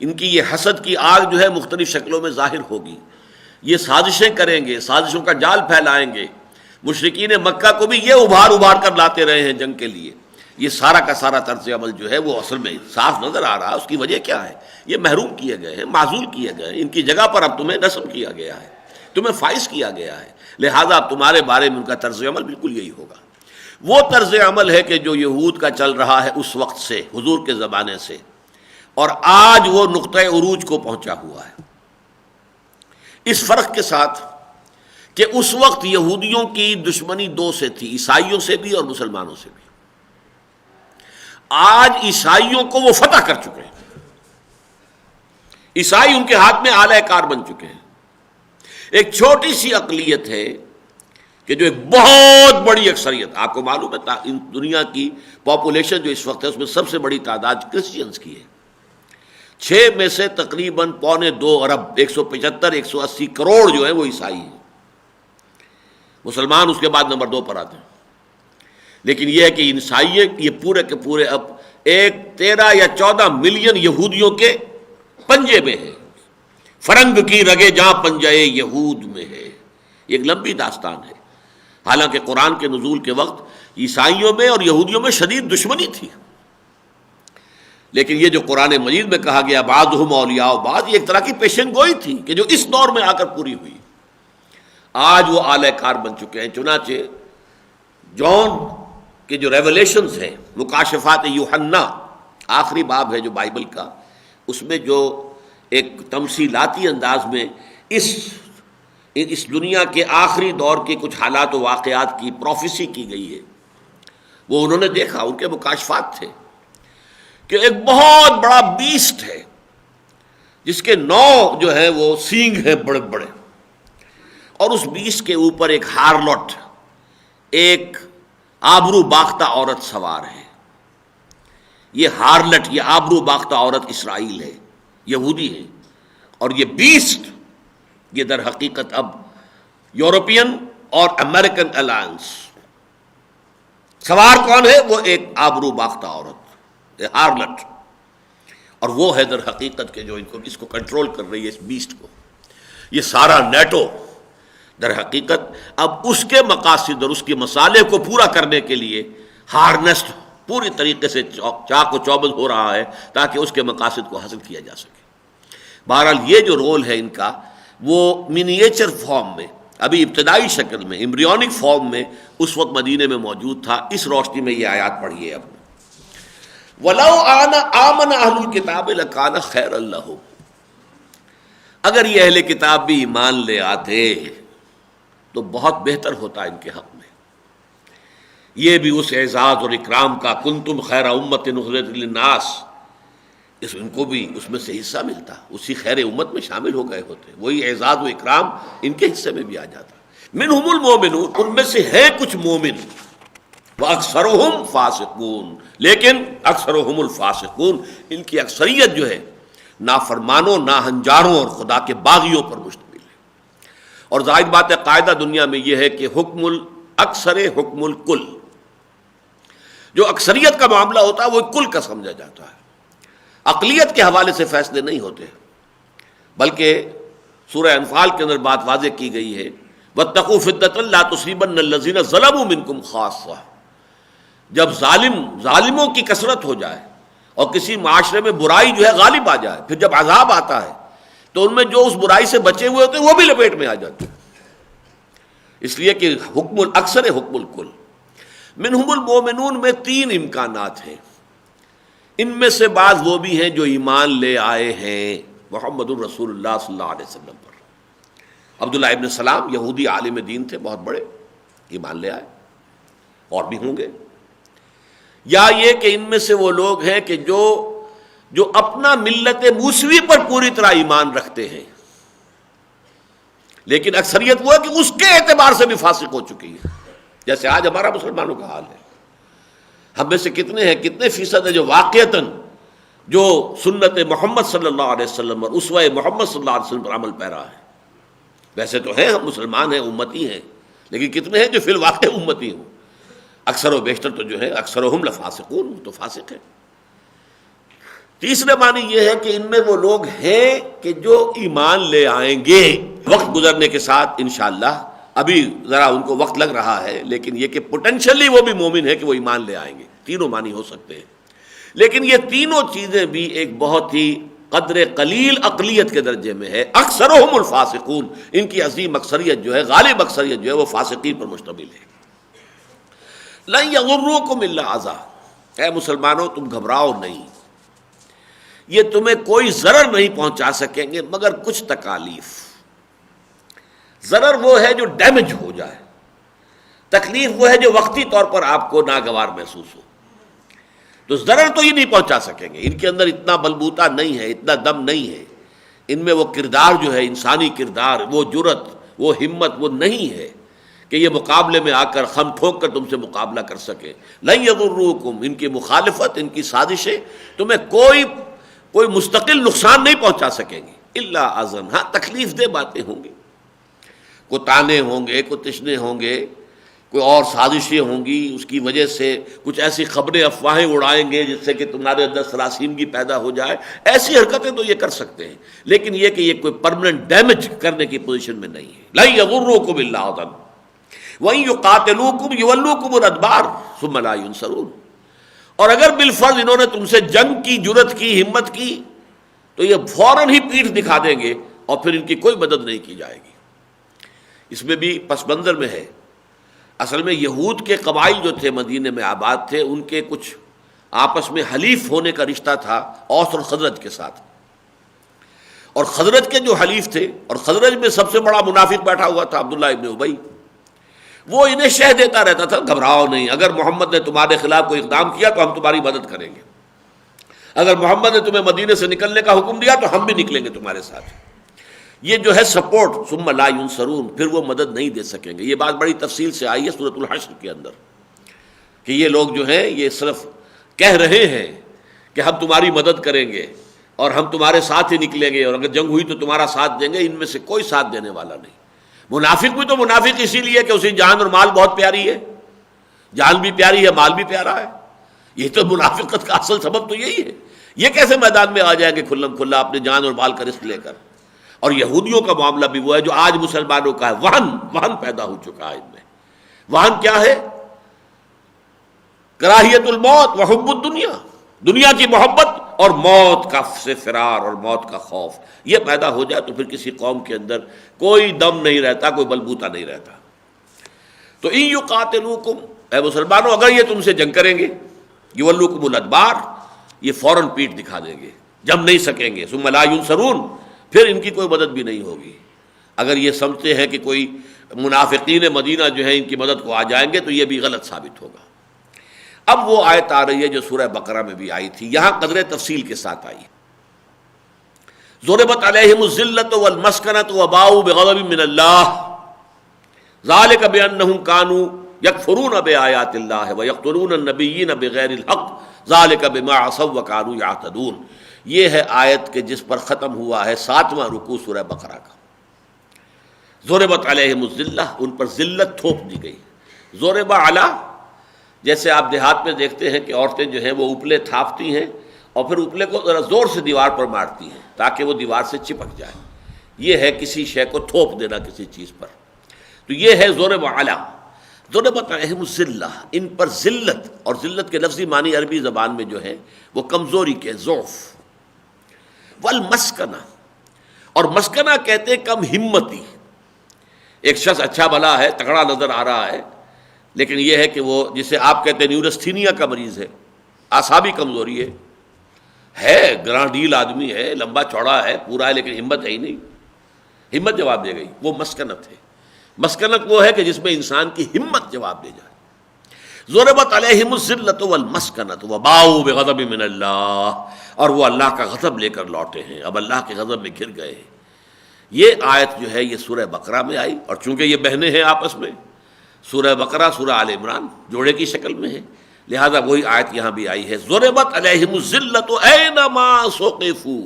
ان کی یہ حسد کی آگ جو ہے مختلف شکلوں میں ظاہر ہوگی. یہ سازشیں کریں گے، سازشوں کا جال پھیلائیں گے. مشرکین مکہ کو بھی یہ ابھار کر لاتے رہے ہیں جنگ کے لیے. یہ سارا کا سارا طرز عمل جو ہے وہ اصل میں صاف نظر آ رہا ہے. اس کی وجہ کیا ہے؟ یہ محروم کیے گئے ہیں، معزول کیے گئے ہیں. ان کی جگہ پر اب تمہیں نصب کیا گیا ہے، تمہیں فائز کیا گیا ہے. لہٰذا اب تمہارے بارے میں ان کا طرز عمل بالکل یہی ہوگا. وہ طرز عمل ہے کہ جو یہود کا چل رہا ہے اس وقت سے، حضور کے زمانے سے، اور آج وہ نقطۂ عروج کو پہنچا ہوا ہے. اس فرق کے ساتھ کہ اس وقت یہودیوں کی دشمنی دو سے تھی، عیسائیوں سے بھی اور مسلمانوں سے بھی. آج عیسائیوں کو وہ فتح کر چکے ہیں. عیسائی ان کے ہاتھ میں آلہ کار بن چکے ہیں. ایک چھوٹی سی اقلیت ہے کہ جو ایک بہت بڑی اکثریت، آپ کو معلوم ہے دنیا کی پاپولیشن جو اس وقت ہے اس میں سب سے بڑی تعداد کرسچنز کی ہے. 6 میں سے تقریباً 1.25 ارب 175-180 کروڑ جو ہے وہ عیسائی ہیں. مسلمان اس کے بعد نمبر 2 پر آتے ہیں. لیکن یہ ہے کہ عیسائی یہ پورے کے پورے اب 13 یا 14 ملین یہودیوں کے پنجے میں ہے. فرنگ کی رگے جہاں پنجے یہود میں ہے. یہ ایک لمبی داستان ہے. حالانکہ قرآن کے نزول کے وقت عیسائیوں میں اور یہودیوں میں شدید دشمنی تھی، لیکن یہ جو قرآن مجید میں کہا گیا بعضہم اولیاء بعض، یہ ایک طرح کی پیشن گوئی تھی کہ جو اس دور میں آ کر پوری ہوئی. آج وہ اعلی کار بن چکے ہیں. چنانچہ جان کے جو ریولیشنز ہیں، مکاشفات یوحنا آخری باب ہے جو بائبل کا، اس میں جو ایک تمثیلاتی انداز میں اس دنیا کے آخری دور کے کچھ حالات و واقعات کی پروفیسی کی گئی ہے، وہ انہوں نے دیکھا، ان کے مکاشفات تھے کہ ایک بہت بڑا بیسٹ ہے جس کے 9 جو ہے وہ سینگ ہیں بڑے بڑے، اور اس بیسٹ کے اوپر ایک ہارلوٹ، ایک آبرو باختہ عورت سوار ہے۔ یہ ہارلٹ، یہ آبرو باختہ عورت اسرائیل ہے، یہودی ہے، اور یہ بیسٹ یہ در حقیقت اب یورپین اور امریکن الائنس۔ سوار کون ہے؟ وہ ایک آبرو باختہ عورت، ہارلٹ، اور وہ ہے در حقیقت کہ جو اس کو کنٹرول کر رہی ہے، اس بیسٹ کو۔ یہ سارا نیٹو در حقیقت اب اس کے مقاصد اور اس کے مصالح کو پورا کرنے کے لیے ہارنسڈ پوری طریقے سے چاق و چوبند ہو رہا ہے تاکہ اس کے مقاصد کو حاصل کیا جا سکے۔ بہرحال یہ جو رول ہے ان کا، وہ منیچر فارم میں، ابھی ابتدائی شکل میں، ایمبریونک فارم میں اس وقت مدینے میں موجود تھا۔ اس روشنی میں یہ آیات پڑھیے اب۔ وَلَوْ آمَنَ أَهْلُ الْكِتَابِ لَكَانَ خَيْرًا لَّهُمْ، اگر یہ اہل کتاب بھی ایمان لے آتے تو بہت بہتر ہوتا ان کے حق میں۔ یہ بھی اس اعزاز اور اکرام کا کنتم خیر امت اخرجت للناس، ان کو بھی اس میں سے حصہ ملتا، اسی خیر امت میں شامل ہو گئے ہوتے، وہی اعزاز و اکرام ان کے حصے میں بھی آ جاتا۔ منہم المومنون، ان میں سے ہیں کچھ مومن، واکثرہم فاسقون، لیکن اکثرہم الفاسقون، ان کی اکثریت جو ہے نافرمانوں، ناہنجاروں اور خدا کے باغیوں پر مشتمل ہے۔ اور ظاہر بات ہے قاعدہ دنیا میں یہ ہے کہ حکم الاکثر حکم الکل، جو اکثریت کا معاملہ ہوتا ہے وہ کل کا سمجھا جاتا ہے، اقلیت کے حوالے سے فیصلے نہیں ہوتے، بلکہ سورہ انفال کے اندر بات واضح کی گئی ہے، وَاتَّقُوا فِتْنَةً لَا تُصِيبَنَّ الَّذِينَ ظَلَمُوا مِنكُمْ خَاصَّةً، جب ظالموں کی کثرت ہو جائے اور کسی معاشرے میں برائی جو ہے غالب آ جائے، پھر جب عذاب آتا ہے تو ان میں جو اس برائی سے بچے ہوئے ہوتے ہیں وہ بھی لپیٹ میں آ جاتے ہیں، اس لیے کہ حکم الاکثر حکم الکل۔ منہم المومنون میں 3 امکانات ہیں، ان میں سے بعض وہ بھی ہیں جو ایمان لے آئے ہیں محمد الرسول اللہ صلی اللہ علیہ وسلم پر۔ عبداللہ ابن سلام یہودی عالم دین تھے بہت بڑے، ایمان لے آئے، اور بھی ہوں گے۔ یا یہ کہ ان میں سے وہ لوگ ہیں کہ جو اپنا ملت موسوی پر پوری طرح ایمان رکھتے ہیں، لیکن اکثریت وہ ہے کہ اس کے اعتبار سے بھی فاسق ہو چکی ہے، جیسے آج ہمارا مسلمانوں کا حال ہے۔ ہم میں سے کتنے ہیں، کتنے فیصد ہیں جو واقعتاً جو سنت محمد صلی اللہ علیہ وسلم اور اسوہ محمد صلی اللہ علیہ وسلم پر عمل پیرا ہے؟ ویسے تو ہیں، ہم مسلمان ہیں، امتی ہیں، لیکن کتنے ہیں جو فی الواقع امتی ہوں؟ اکثر و بیشتر تو جو ہے اکثرہم لفاسقون، تو فاسق ہیں۔ تیسرے معنی یہ ہے کہ ان میں وہ لوگ ہیں کہ جو ایمان لے آئیں گے وقت گزرنے کے ساتھ انشاءاللہ، ابھی ذرا ان کو وقت لگ رہا ہے، لیکن یہ کہ پوٹینشلی وہ بھی مومن ہے کہ وہ ایمان لے آئیں گے۔ تینوں معنی ہو سکتے ہیں، لیکن یہ تینوں چیزیں بھی ایک بہت ہی قدر قلیل اقلیت کے درجے میں ہے۔ اکثرہم الفاسقون، ان کی عظیم اکثریت جو ہے، غالب اکثریت جو ہے، وہ فاسقین پر مشتمل ہے۔ لن یضروکم الا اذی، اے مسلمانوں تم گھبراؤ نہیں، یہ تمہیں کوئی ضرر نہیں پہنچا سکیں گے مگر کچھ تکالیف۔ ضرر وہ ہے جو ڈیمیج ہو جائے، تکلیف وہ ہے جو وقتی طور پر آپ کو ناگوار محسوس ہو۔ تو ضرر تو یہ نہیں پہنچا سکیں گے، ان کے اندر اتنا بلبوتا نہیں ہے، اتنا دم نہیں ہے، ان میں وہ کردار جو ہے، انسانی کردار، وہ جرت، وہ ہمت وہ نہیں ہے کہ یہ مقابلے میں آ کر خم ٹھوک کر تم سے مقابلہ کر سکے۔ لن یضروکم، ان کی مخالفت، ان کی سازشیں تمہیں کوئی مستقل نقصان نہیں پہنچا سکیں گے، الا اذن، ہاں تکلیف دہ باتیں ہوں گی، کوئی تانے ہوں گے، کوئی تشنے ہوں گے، کوئی اور سازشیں ہوں گی، اس کی وجہ سے کچھ ایسی خبریں افواہیں اڑائیں گے جس سے کہ تمہارے اندر سراسیمگی پیدا ہو جائے، ایسی حرکتیں تو یہ کر سکتے ہیں، لیکن یہ کہ یہ کوئی پرماننٹ ڈیمیج کرنے کی پوزیشن میں نہیں ہے۔ لن یضروکم الا اذن وَإِن يُقَاتِلُوكُمْ يُوَلُّوكُمُ الْأَدْبَارَ ثُمَّ لَا يُنصَرُونَ، اور اگر بالفرض انہوں نے تم سے جنگ کی جرت کی، ہمت کی، تو یہ فوراً ہی پیٹھ دکھا دیں گے اور پھر ان کی کوئی مدد نہیں کی جائے گی۔ اس میں بھی پس منظر میں ہے، اصل میں یہود کے قبائل جو تھے مدینے میں آباد تھے، ان کے کچھ آپس میں حلیف ہونے کا رشتہ تھا اوس اور خزرج کے ساتھ، اور خزرج کے جو حلیف تھے، اور خزرج میں سب سے بڑا منافق بیٹھا ہوا تھا عبداللہ ابن ابی، وہ انہیں شہ دیتا رہتا تھا گھبراؤ نہیں، اگر محمد نے تمہارے خلاف کوئی اقدام کیا تو ہم تمہاری مدد کریں گے، اگر محمد نے تمہیں مدینے سے نکلنے کا حکم دیا تو ہم بھی نکلیں گے تمہارے ساتھ۔ یہ جو ہے سپورٹ، ثم لا ینصرون، پھر وہ مدد نہیں دے سکیں گے۔ یہ بات بڑی تفصیل سے آئی ہے سورۃ الحشر کے اندر کہ یہ لوگ جو ہیں یہ صرف کہہ رہے ہیں کہ ہم تمہاری مدد کریں گے اور ہم تمہارے ساتھ ہی نکلیں گے، اور اگر جنگ ہوئی تو تمہارا ساتھ دیں گے، ان میں سے کوئی ساتھ دینے والا نہیں۔ منافق بھی تو منافق اسی لیے کہ اسے جان اور مال بہت پیاری ہے، جان بھی پیاری ہے، مال بھی پیارا ہے، یہ تو منافقت کا اصل سبب تو یہی ہے۔ یہ کیسے میدان میں آ جائیں گے کھلم کھلا اپنے جان اور مال کا رزق لے کر؟ اور یہودیوں کا معاملہ بھی وہ ہے جو آج مسلمانوں کا ہے، وہن پیدا ہو چکا ہے ان میں۔ وہن کیا ہے؟ کراہیت الموت وحب الدنیا، دنیا کی محبت اور موت کا سے فرار اور موت کا خوف، یہ پیدا ہو جائے تو پھر کسی قوم کے اندر کوئی دم نہیں رہتا، کوئی بلبوتا نہیں رہتا۔ تو ان یقاتلوکم، اے مسلمانوں اگر یہ تم سے جنگ کریں گے، یولوکم الادبار، یہ فوراً پیٹ دکھا دیں گے، جم نہیں سکیں گے، ثم لا ینصرون، پھر ان کی کوئی مدد بھی نہیں ہوگی۔ اگر یہ سمجھتے ہیں کہ کوئی منافقین مدینہ جو ہیں ان کی مدد کو آ جائیں گے تو یہ بھی غلط ثابت ہوگا۔ اب وہ آیت آ رہی ہے جو سورہ بقرہ میں بھی آئی تھی، یہاں قدر تفصیل کے ساتھ آئی۔ ضربت علیہم الذلۃ والمسکنۃ وباؤوا بغضب من اللہ ذلک بانہم کانوا یکفرون بآیات اللہ ویقتلون النبیین بغیر الحق ذلک بما عصوا وکانوا یعتدون۔ یہ ہے آیت کہ جس پر ختم ہوا ہے 7واں رکوع سورہ بقرہ کا۔ ضربت علیہم الذلہ، ان پر ذلت تھوپ دی گئی۔ ضرب علی، جیسے آپ دیہات میں دیکھتے ہیں کہ عورتیں جو ہیں وہ اپلے تھاپتی ہیں اور پھر اپلے کو ذرا زور سے دیوار پر مارتی ہیں تاکہ وہ دیوار سے چپک جائے، یہ ہے کسی شے کو تھوپ دینا کسی چیز پر۔ تو یہ ہے ضرب علی، ضربت علیہم الذلہ، ان پر ذلت، اور ذلت کے لفظی معنی عربی زبان میں جو ہے وہ کمزوری کے، ضعف۔ والمسکنہ، اور مسکنہ کہتے ہیں کم ہمتی، ایک شخص اچھا بھلا ہے، تگڑا نظر آ رہا ہے، لیکن یہ ہے کہ وہ جسے آپ کہتے ہیں نیورستھینیا کا مریض ہے، اعصابی کمزوری ہے، گراں ڈیل آدمی ہے، لمبا چوڑا ہے، پورا ہے، لیکن ہمت ہے ہی نہیں، ہمت جواب دے گئی، وہ مسکنت ہے۔ مسکنت وہ ہے کہ جس میں انسان کی ہمت جواب دے جائے۔ ضربت علیہم الذلۃ والمسکنۃ وباؤوا بغضب من اللہ، اور وہ اللہ کا غضب لے کر لوٹے ہیں، اب اللہ کے غضب میں گر گئے ہیں۔ یہ آیت جو ہے یہ سورہ بقرہ میں آئی، اور چونکہ یہ بہنیں ہیں آپس میں، سورہ بقرہ سورہ آل عمران جوڑے کی شکل میں ہے، لہذا وہی آیت یہاں بھی آئی ہے۔ ضربت علیہم الذلۃ اینما ثقفوا،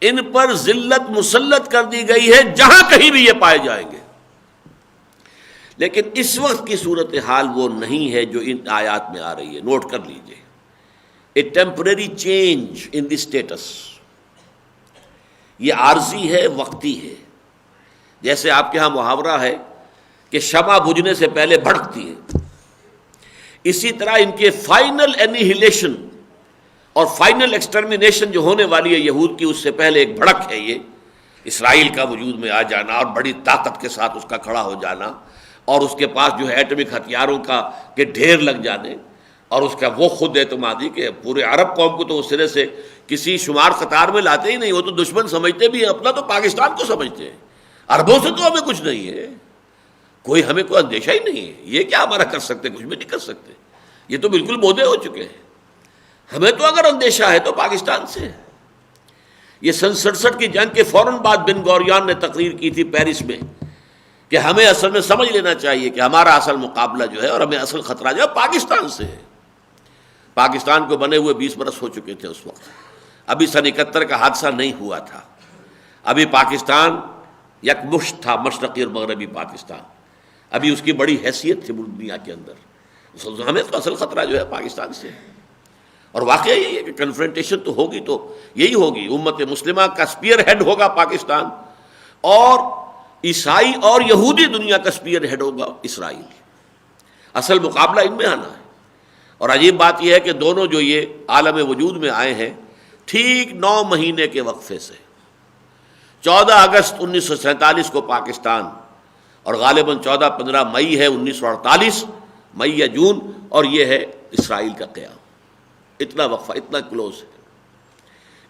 ان پر ذلت مسلط کر دی گئی ہے جہاں کہیں بھی یہ پائے جائیں گے۔ لیکن اس وقت کی صورتحال وہ نہیں ہے جو ان آیات میں آ رہی ہے، نوٹ کر لیجئے، a temporary change in the status, یہ عارضی ہے، وقتی ہے۔ جیسے آپ کے ہاں محاورہ ہے کہ شمع بجھنے سے پہلے بھڑکتی ہے، اسی طرح ان کے فائنل انیہیلیشن اور فائنل ایکسٹرمینیشن جو ہونے والی ہے یہود کی، اس سے پہلے ایک بھڑک ہے یہ اسرائیل کا وجود میں آ جانا اور بڑی طاقت کے ساتھ اس کا کھڑا ہو جانا، اور اس کے پاس جو ہے ایٹمک ہتھیاروں کا کے ڈھیر لگ جانے، اور اس کا وہ خود اعتمادی کہ پورے عرب قوم کو تو اس سرے سے کسی شمار قطار میں لاتے ہی نہیں، وہ تو دشمن سمجھتے بھی ہیں، اپنا تو پاکستان کو سمجھتے ہیں، عربوں سے تو ہمیں کچھ نہیں ہے، ہمیں کوئی اندیشہ ہی نہیں ہے، یہ کیا ہمارا کر سکتے، کچھ بھی نہیں کر سکتے، یہ تو بالکل بودے ہو چکے ہیں۔ ہمیں تو اگر اندیشہ ہے تو پاکستان سے۔ یہ سن 67 کی جنگ کے فوراً بعد بن گوریان نے تقریر کی تھی پیرس میں کہ ہمیں اصل میں سمجھ لینا چاہیے کہ ہمارا اصل مقابلہ جو ہے اور ہمیں اصل خطرہ جو ہے پاکستان سے ہے۔ پاکستان کو بنے ہوئے 20 برس ہو چکے تھے اس وقت، ابھی سن 71 کا حادثہ نہیں ہوا تھا، ابھی پاکستان یکمشت تھا، مشرقی اور مغربی پاکستان، ابھی اس کی بڑی حیثیت تھی دنیا کے اندر۔ ہمیں تو اصل خطرہ جو ہے پاکستان سے ہے، اور واقعہ یہی ہے کہ کنفرنٹیشن تو ہوگی، تو یہی ہوگی، امت مسلمہ کا اسپیئر ہیڈ ہوگا پاکستان، اور عیسائی اور یہودی دنیا کا اسپیئر ہیڈ ہوگا اسرائیل۔ اصل مقابلہ ان میں آنا ہے، اور عجیب بات یہ ہے کہ دونوں جو یہ عالم وجود میں آئے ہیں ٹھیک 9 مہینے کے وقفے سے، 14 اگست 1947 کو پاکستان، اور غالباً 14-15 مئی ہے 1948، مئی یا جون، اور یہ ہے اسرائیل کا قیام۔ اتنا وقفہ، اتنا کلوز ہے۔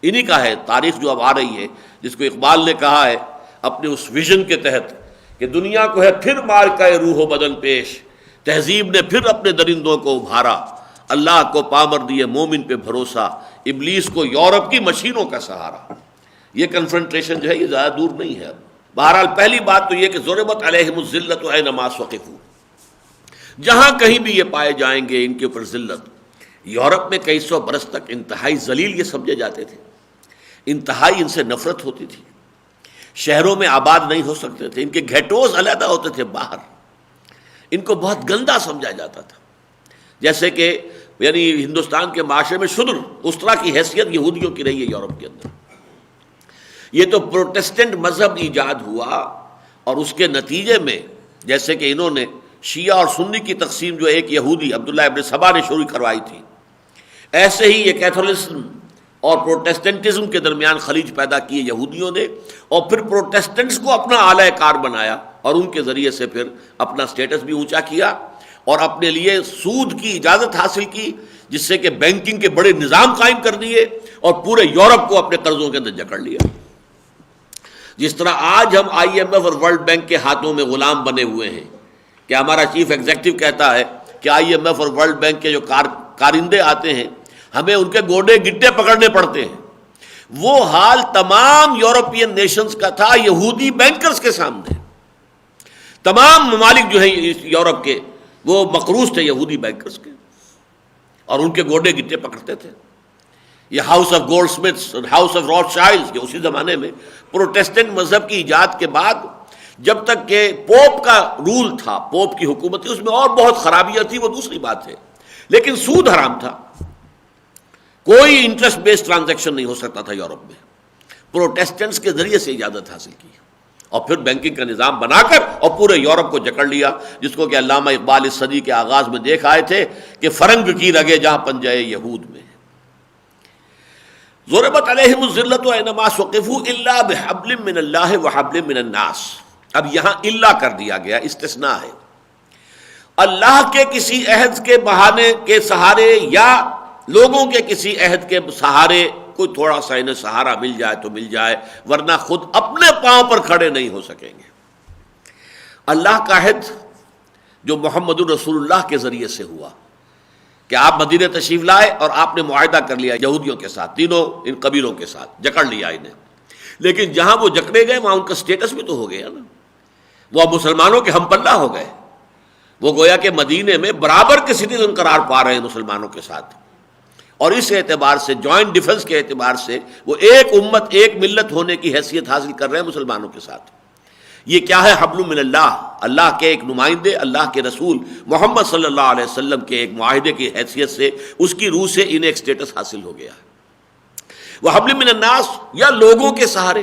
انہی کا ہے تاریخ جو اب آ رہی ہے، جس کو اقبال نے کہا ہے اپنے اس ویژن کے تحت کہ دنیا کو ہے پھر مارکہ روح و بدن پیش، تہذیب نے پھر اپنے درندوں کو ابھارا، اللہ کو پامر دیے مومن پہ بھروسہ، ابلیس کو یورپ کی مشینوں کا سہارا۔ یہ کنفرنٹریشن جو ہے یہ زیادہ دور نہیں ہے۔ بہرحال پہلی بات تو یہ کہ ضربت علیہم الذلۃ اینما ثقفوا، جہاں کہیں بھی یہ پائے جائیں گے ان کے اوپر ذلت۔ یورپ میں کئی سو برس تک انتہائی ذلیل یہ سمجھے جاتے تھے، انتہائی ان سے نفرت ہوتی تھی، شہروں میں آباد نہیں ہو سکتے تھے، ان کے گھیٹوز علیحدہ ہوتے تھے باہر، ان کو بہت گندا سمجھا جاتا تھا، جیسے کہ یعنی ہندوستان کے معاشرے میں شدر اس طرح کی حیثیت یہودیوں کی رہی ہے یورپ کے اندر۔ یہ تو پروٹیسٹنٹ مذہب ایجاد ہوا اور اس کے نتیجے میں جیسے کہ انہوں نے شیعہ اور سنی کی تقسیم جو ایک یہودی عبداللہ ابن سبا نے شروع کروائی تھی، ایسے ہی یہ کیتھولسزم اور پروٹیسٹنٹزم کے درمیان خلیج پیدا کیے یہودیوں نے، اور پھر پروٹیسٹنٹس کو اپنا اعلی کار بنایا اور ان کے ذریعے سے پھر اپنا سٹیٹس بھی اونچا کیا اور اپنے لیے سود کی اجازت حاصل کی، جس سے کہ بینکنگ کے بڑے نظام قائم کر دیے اور پورے یورپ کو اپنے قرضوں کے اندر جکڑ لیا۔ جس طرح آج ہم آئی ایم ایف اور ورلڈ بینک کے ہاتھوں میں غلام بنے ہوئے ہیں کہ ہمارا چیف ایگزیکٹو کہتا ہے کہ آئی ایم ایف اور ورلڈ بینک کے جو کارندے آتے ہیں ہمیں ان کے گوڈے گٹے پکڑنے پڑتے ہیں، وہ حال تمام یورپین نیشنز کا تھا یہودی بینکرز کے سامنے۔ تمام ممالک جو ہیں یورپ کے وہ مقروض تھے یہودی بینکرز کے، اور ان کے گوڈے گٹے پکڑتے تھے۔ یہ ہاؤس آف گولڈ سمتھس اور ہاؤس آف روتھ شائلڈز، یہ اسی زمانے میں پروٹیسٹنٹ مذہب کی ایجاد کے بعد جب تک کہ پوپ کا رول تھا، پوپ کی حکومت تھی، اس میں اور بہت خرابیاں تھی، وہ دوسری بات ہے، لیکن سود حرام تھا، کوئی انٹرسٹ بیسڈ ٹرانزیکشن نہیں ہو سکتا تھا یورپ میں۔ پروٹیسٹنٹس کے ذریعے سے اجازت حاصل کی اور پھر بینکنگ کا نظام بنا کر اور پورے یورپ کو جکڑ لیا، جس کو کہ علامہ اقبال اس صدی کے آغاز میں دیکھ آئے تھے کہ فرنگ کی رگے جہاں پنجے یہود میں۔ ضربت علیہم الذلۃ اینما ثقفوا الا بحبل من اللہ وحبل من الناس۔ اب یہاں الا کر دیا گیا، استثناء ہے، اللہ کے کسی عہد کے بہانے کے سہارے یا لوگوں کے کسی عہد کے سہارے کوئی تھوڑا سا انہیں سہارا مل جائے تو مل جائے، ورنہ خود اپنے پاؤں پر کھڑے نہیں ہو سکیں گے۔ اللہ کا عہد جو محمد رسول اللہ کے ذریعے سے ہوا کہ آپ مدینہ تشریف لائے اور آپ نے معاہدہ کر لیا یہودیوں کے ساتھ، تینوں ان قبیلوں کے ساتھ جکڑ لیا انہیں، لیکن جہاں وہ جکڑے گئے وہاں ان کا سٹیٹس بھی تو ہو گیا نا، وہ اب مسلمانوں کے ہم پلہ ہو گئے، وہ گویا کہ مدینے میں برابر کے سٹیزن قرار پا رہے ہیں مسلمانوں کے ساتھ، اور اس اعتبار سے جوائنٹ ڈیفنس کے اعتبار سے وہ ایک امت ایک ملت ہونے کی حیثیت حاصل کر رہے ہیں مسلمانوں کے ساتھ۔ یہ کیا ہے؟ حبل من اللہ، اللہ کے ایک نمائندے، اللہ کے رسول محمد صلی اللہ علیہ وسلم کے ایک معاہدے کی حیثیت سے اس کی روح سے انہیں ایک سٹیٹس حاصل ہو گیا۔ وہ حبل من الناس، یا لوگوں کے سہارے،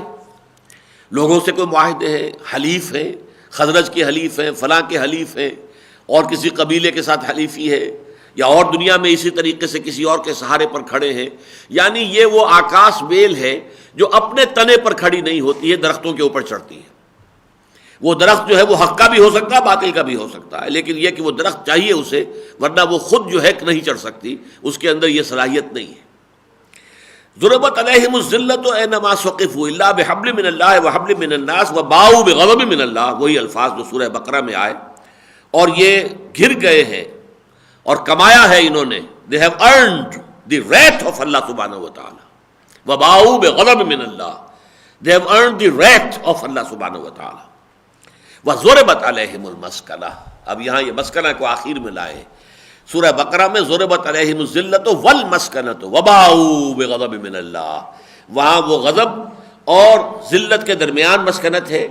لوگوں سے کوئی معاہدے ہیں، حلیف ہیں، خزرج کے حلیف ہیں، فلاں کے حلیف ہیں، اور کسی قبیلے کے ساتھ حلیفی ہے، یا اور دنیا میں اسی طریقے سے کسی اور کے سہارے پر کھڑے ہیں، یعنی یہ وہ آکاش بیل ہے جو اپنے تنے پر کھڑی نہیں ہوتی ہے، درختوں کے اوپر چڑھتی ہے۔ وہ درخت جو ہے وہ حق کا بھی ہو سکتا ہے، باطل کا بھی ہو سکتا ہے، لیکن یہ کہ وہ درخت چاہیے اسے، ورنہ وہ خود جو ہے نہیں چڑھ سکتی، اس کے اندر یہ صلاحیت نہیں ہے۔ ضربت علیہم الذلۃ اینما ثقفوا الا بحبل من اللہ وحبل من الناس وباؤوا بغضب من اللہ، وہی الفاظ جو سورہ بقرہ میں آئے، اور یہ گر گئے ہیں اور کمایا ہے انہوں نے، they have earned the wrath of Allah subhanahu wa ta'ala، وباؤوا بغضب من اللہ، they have earned the wrath of Allah subhanahu wa ta'ala۔ وَضُرِبَتْ عَلَيْهِمُ الْمَسْكَنَةُ، اب یہاں یہ مسکنہ کو آخر میں لائے، سورہ بقرہ میں ضربت علیہم الذلۃ والمسکنۃ وباؤوا بغضب من اللہ، وہاں وہ غضب اور ذلت کے درمیان مسکنت ہے،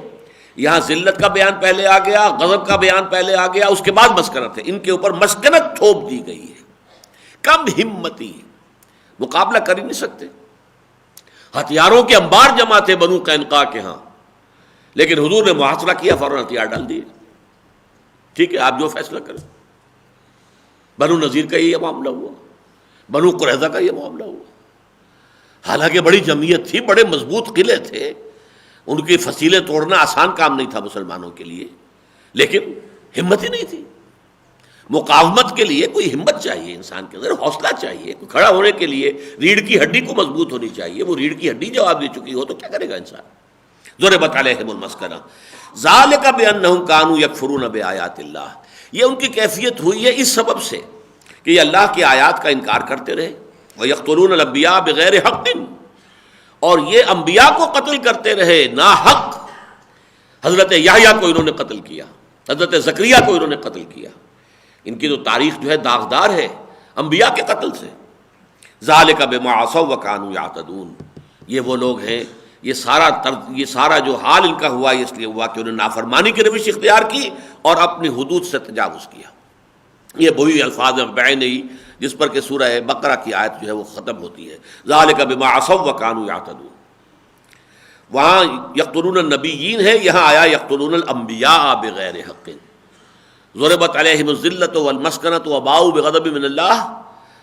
یہاں ذلت کا بیان پہلے آ گیا، غضب کا بیان پہلے آ گیا، اس کے بعد مسکنت ہے، ان کے اوپر مسکنت تھوپ دی گئی ہے۔ کم ہمتی، مقابلہ کر ہی نہیں سکتے، ہتھیاروں کے انبار جمع تھے بنو قینقاع کے ہاں، لیکن حضور نے محاصرہ کیا، فوراً ہتھیار ڈال دیے، ٹھیک ہے آپ جو فیصلہ کریں۔ بنو نذیر کا یہ معاملہ ہوا، بنو قریظہ کا یہ معاملہ ہوا، حالانکہ بڑی جمعیت تھی، بڑے مضبوط قلعے تھے، ان کی فصیلیں توڑنا آسان کام نہیں تھا مسلمانوں کے لیے، لیکن ہمت ہی نہیں تھی۔ مقاومت کے لیے کوئی ہمت چاہیے، انسان کے اندر حوصلہ چاہیے، کھڑا ہونے کے لیے ریڑھ کی ہڈی کو مضبوط ہونی چاہیے۔ وہ ریڑھ کی ہڈی جواب دے چکی ہو تو کیا کرے گا انسان؟ ضربت علیہم المسکنہ ذالک بانہم کانوا یکفرون بآیات اللہ، یہ ان کی کیفیت ہوئی ہے اس سبب سے کہ یہ اللہ کی آیات کا انکار کرتے رہے، ویقتلون الانبیاء بغیر حق، اور یہ انبیاء کو قتل کرتے رہے ناحق۔ حضرت یحییٰ کو انہوں نے قتل کیا، حضرت زکریا کو انہوں نے قتل کیا، ان کی تو تاریخ جو ہے داغدار ہے انبیاء کے قتل سے۔ ذالک بما عصوا وکانوا یعتدون، یہ وہ لوگ ہیں، یہ سارا جو حال ان کا ہوا اس لیے ہوا کہ انہوں نے نافرمانی کی روش اختیار کی اور اپنی حدود سے تجاوز کیا۔ یہ وہی الفاظ بعین ہی جس پر کہ سورہ بقرہ کی آیت جو ہے وہ ختم ہوتی ہے، ذالک بما عصوا وکانوا یعتدون۔ وہاں یقتلون النبیین ہے، یہاں آیا یقتلون الانبیاء بغیر حق۔ ضربت علیہم الذلۃ والمسکنۃ وباؤوا بغضب من اللہ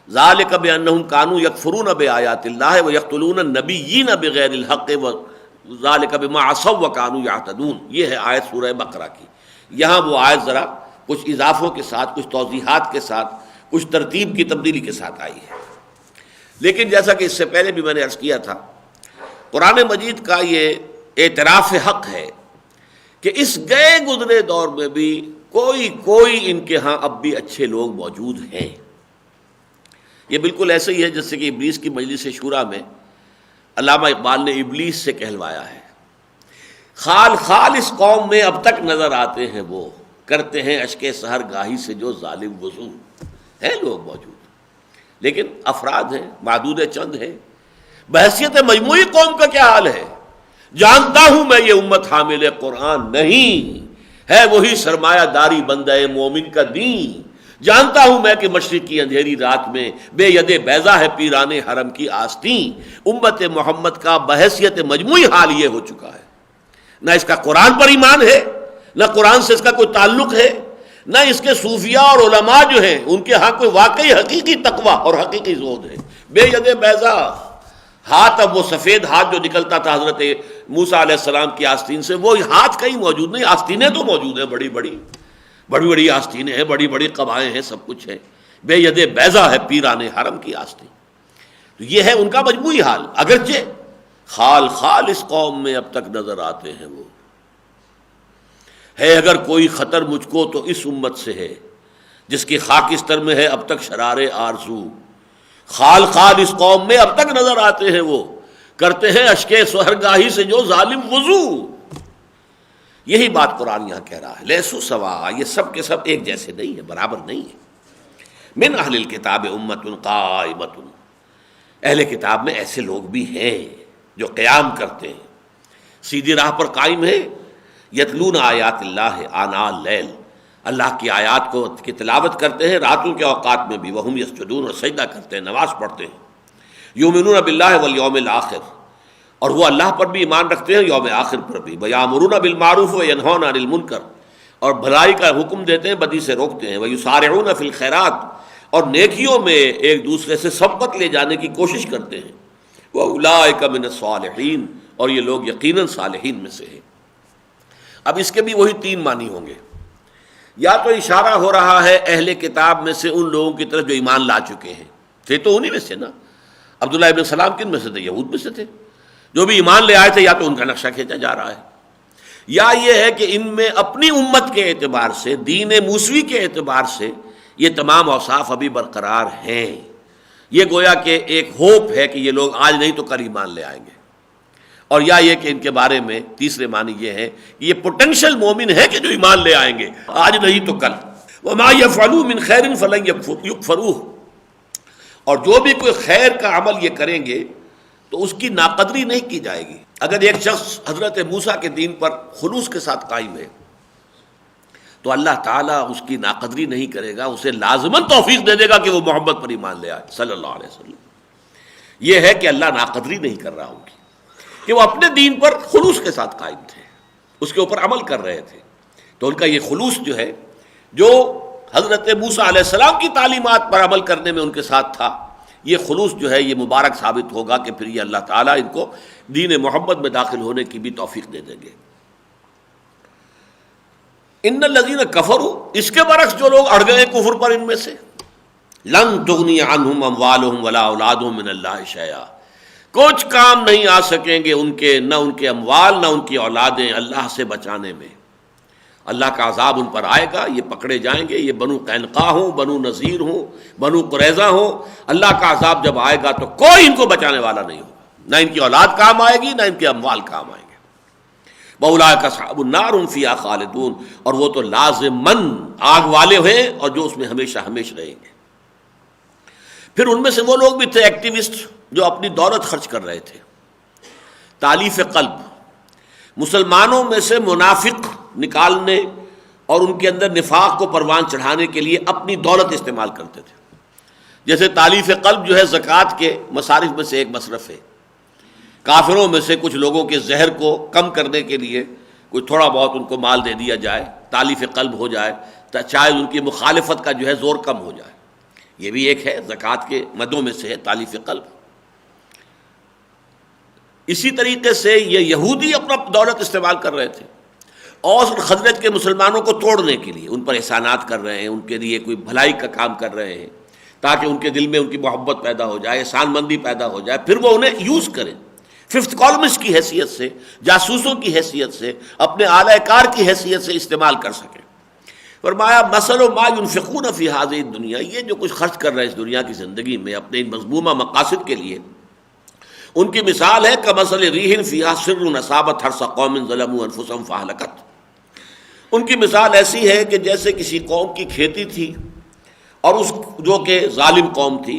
ذالک بانہم کانوا یکفرون بآیات اللہ ویقتلون النبیین بغیر الحق ذالک بما عصوا وکانوا یعتدون۔ یہ ہے آیت سورہ بقرہ کی۔ یہاں وہ آیت ذرا کچھ اضافوں کے ساتھ، کچھ توضیحات کے ساتھ، کچھ ترتیب کی تبدیلی کے ساتھ آئی ہے، لیکن جیسا کہ اس سے پہلے بھی میں نے عرض کیا تھا، قرآن مجید کا یہ اعتراف حق ہے کہ اس گئے گزرے دور میں بھی کوئی ان کے ہاں اب بھی اچھے لوگ موجود ہیں۔ یہ بالکل ایسے ہی ہے جیسے کہ ابلیس کی مجلس شورا میں علامہ اقبال نے ابلیس سے کہلوایا ہے، خال اس قوم میں اب تک نظر آتے ہیں وہ، کرتے ہیں اشک سحر گاہی سے جو ظالم وضو۔ ہیں لوگ موجود، لیکن افراد ہیں، معدود چند ہیں۔ بحیثیت مجموعی قوم کا کیا حال ہے؟ جانتا ہوں میں یہ امت حامل قرآن نہیں ہے، وہی سرمایہ داری بندہ مومن کا دین۔ جانتا ہوں میں کہ مشرق کی اندھیری رات میں بے ید بیضا ہے پیران حرم کی آستین۔ امت محمد کا بحیثیت مجموعی حال یہ ہو چکا ہے، نہ اس کا قرآن پر ایمان ہے، نہ قرآن سے اس کا کوئی تعلق ہے، نہ اس کے صوفیاء اور علماء جو ہیں ان کے ہاں کوئی واقعی حقیقی تقویٰ اور حقیقی زہد ہے۔ بے ید بیضا، ہاتھ، اب وہ سفید ہاتھ جو نکلتا تھا حضرت موسیٰ علیہ السلام کی آستین سے، وہ ہاتھ کہیں موجود نہیں، آستینیں تو موجود ہیں، بڑی بڑی آستینیں ہیں، بڑی بڑی قبائیں ہیں، سب کچھ ہے۔ بے ید بیضا ہے پیران حرم کی آستین۔ تو یہ ہے ان کا مجموعی حال، اگرچہ خال اس قوم میں اب تک نظر آتے ہیں وہ ہے۔ اگر کوئی خطر مجھ کو تو اس امت سے ہے جس کی خاکستر میں ہے اب تک شرار آرزو۔ خال اس قوم میں اب تک نظر آتے ہیں وہ، کرتے ہیں اشک سحرگاہی سے جو ظالم وضو۔ یہی بات قرآن یہاں کہہ رہا ہے، لیسو سوا، یہ سب کے سب ایک جیسے نہیں ہے، برابر نہیں ہے۔ من اہل الکتاب امۃ قائمۃ، اہل کتاب میں ایسے لوگ بھی ہیں جو قیام کرتے ہیں، سیدھی راہ پر قائم ہے۔ یتلون آیات اللہ آناء اللیل، اللہ کی آیات کی تلاوت کرتے ہیں راتوں کے اوقات میں بھی، وہم یسجدون، اور سجدہ کرتے ہیں، نماز پڑھتے ہیں۔ یؤمنون باللہ والیوم الآخر، اور وہ اللہ پر بھی ایمان رکھتے ہیں، یوم آخر پر بھی۔ ویامرون بالمعروف وینہون عن المنکر، اور بھلائی کا حکم دیتے ہیں، بدی سے روکتے ہیں۔ ویسارعون فی الخیرات، اور نیکیوں میں ایک دوسرے سے سبقت لے جانے کی کوشش کرتے ہیں۔ واولئک من الصالحین، اور یہ لوگ یقیناً صالحین میں سے ہیں۔ اب اس کے بھی وہی تین معنی ہوں گے، یا تو اشارہ ہو رہا ہے اہل کتاب میں سے ان لوگوں کی طرف جو ایمان لا چکے ہیں، تھے تو انہی میں سے نا، عبداللہ ابن سلام کن میں سے تھے؟ یہود میں سے تھے، جو بھی ایمان لے آئے تھے، یا تو ان کا نقشہ کھینچا جا رہا ہے، یا یہ ہے کہ ان میں اپنی امت کے اعتبار سے، دین موسوی کے اعتبار سے یہ تمام اوصاف ابھی برقرار ہیں۔ یہ گویا کہ ایک ہوپ ہے کہ یہ لوگ آج نہیں تو کل ایمان لے آئیں گے، اور یا یہ کہ ان کے بارے میں تیسرے معنی یہ ہے کہ یہ پوٹینشیل مومن ہے کہ جو ایمان لے آئیں گے آج نہیں تو کل۔ وما يفعلوا من خیر فلن یکفروہ، اور جو بھی کوئی خیر کا عمل یہ کریں گے تو اس کی ناقدری نہیں کی جائے گی۔ اگر ایک شخص حضرت موسیٰ کے دین پر خلوص کے ساتھ قائم ہے تو اللہ تعالیٰ اس کی ناقدری نہیں کرے گا، اسے لازماً توفیق دے دے گا کہ وہ محمد پر ایمان لے آئے صلی اللہ علیہ وسلم۔ یہ ہے کہ اللہ ناقدری نہیں کر رہا ان کی، کہ وہ اپنے دین پر خلوص کے ساتھ قائم تھے، اس کے اوپر عمل کر رہے تھے، تو ان کا یہ خلوص جو ہے، جو حضرت موسیٰ علیہ السلام کی تعلیمات پر عمل کرنے میں ان کے ساتھ تھا، یہ خلوص جو ہے یہ مبارک ثابت ہوگا کہ پھر یہ اللہ تعالیٰ ان کو دین محمد میں داخل ہونے کی بھی توفیق دے دیں گے۔ ان الذین کفروا، اس کے برعکس جو لوگ اڑ گئے کفر پر ان میں سے، لن تغنی عنہم اموالہم ولا اولادہم من اللہ شیئا، کچھ کام نہیں آ سکیں گے ان کے، نہ ان کے اموال نہ ان کی اولادیں اللہ سے بچانے میں۔ اللہ کا عذاب ان پر آئے گا، یہ پکڑے جائیں گے، یہ بنو قینقاع ہوں، بنو نذیر ہوں، بنو قریظہ ہوں، اللہ کا عذاب جب آئے گا تو کوئی ان کو بچانے والا نہیں ہوگا، نہ ان کی اولاد کام آئے گی نہ ان کے اموال کام آئیں گے۔ وَأُولَٰئِكَ أَصْحَابُ النَّارِ هُمْ فِيهَا خَالِدُونَ، اور وہ تو لازماً آگ والے ہیں اور جو اس میں ہمیشہ ہمیشہ رہیں گے۔ پھر ان میں سے وہ لوگ بھی تھے ایکٹیوسٹ جو اپنی دولت خرچ کر رہے تھے، تالیف قلب، مسلمانوں میں سے منافق نکالنے اور ان کے اندر نفاق کو پروان چڑھانے کے لیے اپنی دولت استعمال کرتے تھے۔ جیسے تالیف قلب جو ہے زکوٰۃ کے مصارف میں سے ایک مصرف ہے، کافروں میں سے کچھ لوگوں کے زہر کو کم کرنے کے لیے کوئی تھوڑا بہت ان کو مال دے دیا جائے، تالیف قلب ہو جائے، شاید ان کی مخالفت کا جو ہے زور کم ہو جائے، یہ بھی ایک ہے زکوٰۃ کے مدوں میں سے ہے تالیف قلب۔ اسی طریقے سے یہ یہودی اپنا دولت استعمال کر رہے تھے، اوس اور خزرج کے مسلمانوں کو توڑنے کے لیے ان پر احسانات کر رہے ہیں، ان کے لیے کوئی بھلائی کا کام کر رہے ہیں تاکہ ان کے دل میں ان کی محبت پیدا ہو جائے، احسان مندی پیدا ہو جائے، پھر وہ انہیں یوز کریں، ففتھ کالمسٹ کی حیثیت سے، جاسوسوں کی حیثیت سے، اپنے اعلی کار کی حیثیت سے استعمال کر سکیں۔ فرمایا مثل ما ينفقون فی هذه الدنیا، یہ جو کچھ خرچ کر رہے ہیں اس دنیا کی زندگی میں اپنے ان مذمومہ مقاصد کے لیے، ان کی مثال ہے کمثل ریح فیہا سر اصابت حرث قوم ظلموا انفسهم فاہلکت، ان کی مثال ایسی ہے کہ جیسے کسی قوم کی کھیتی تھی اور اس جو کہ ظالم قوم تھی،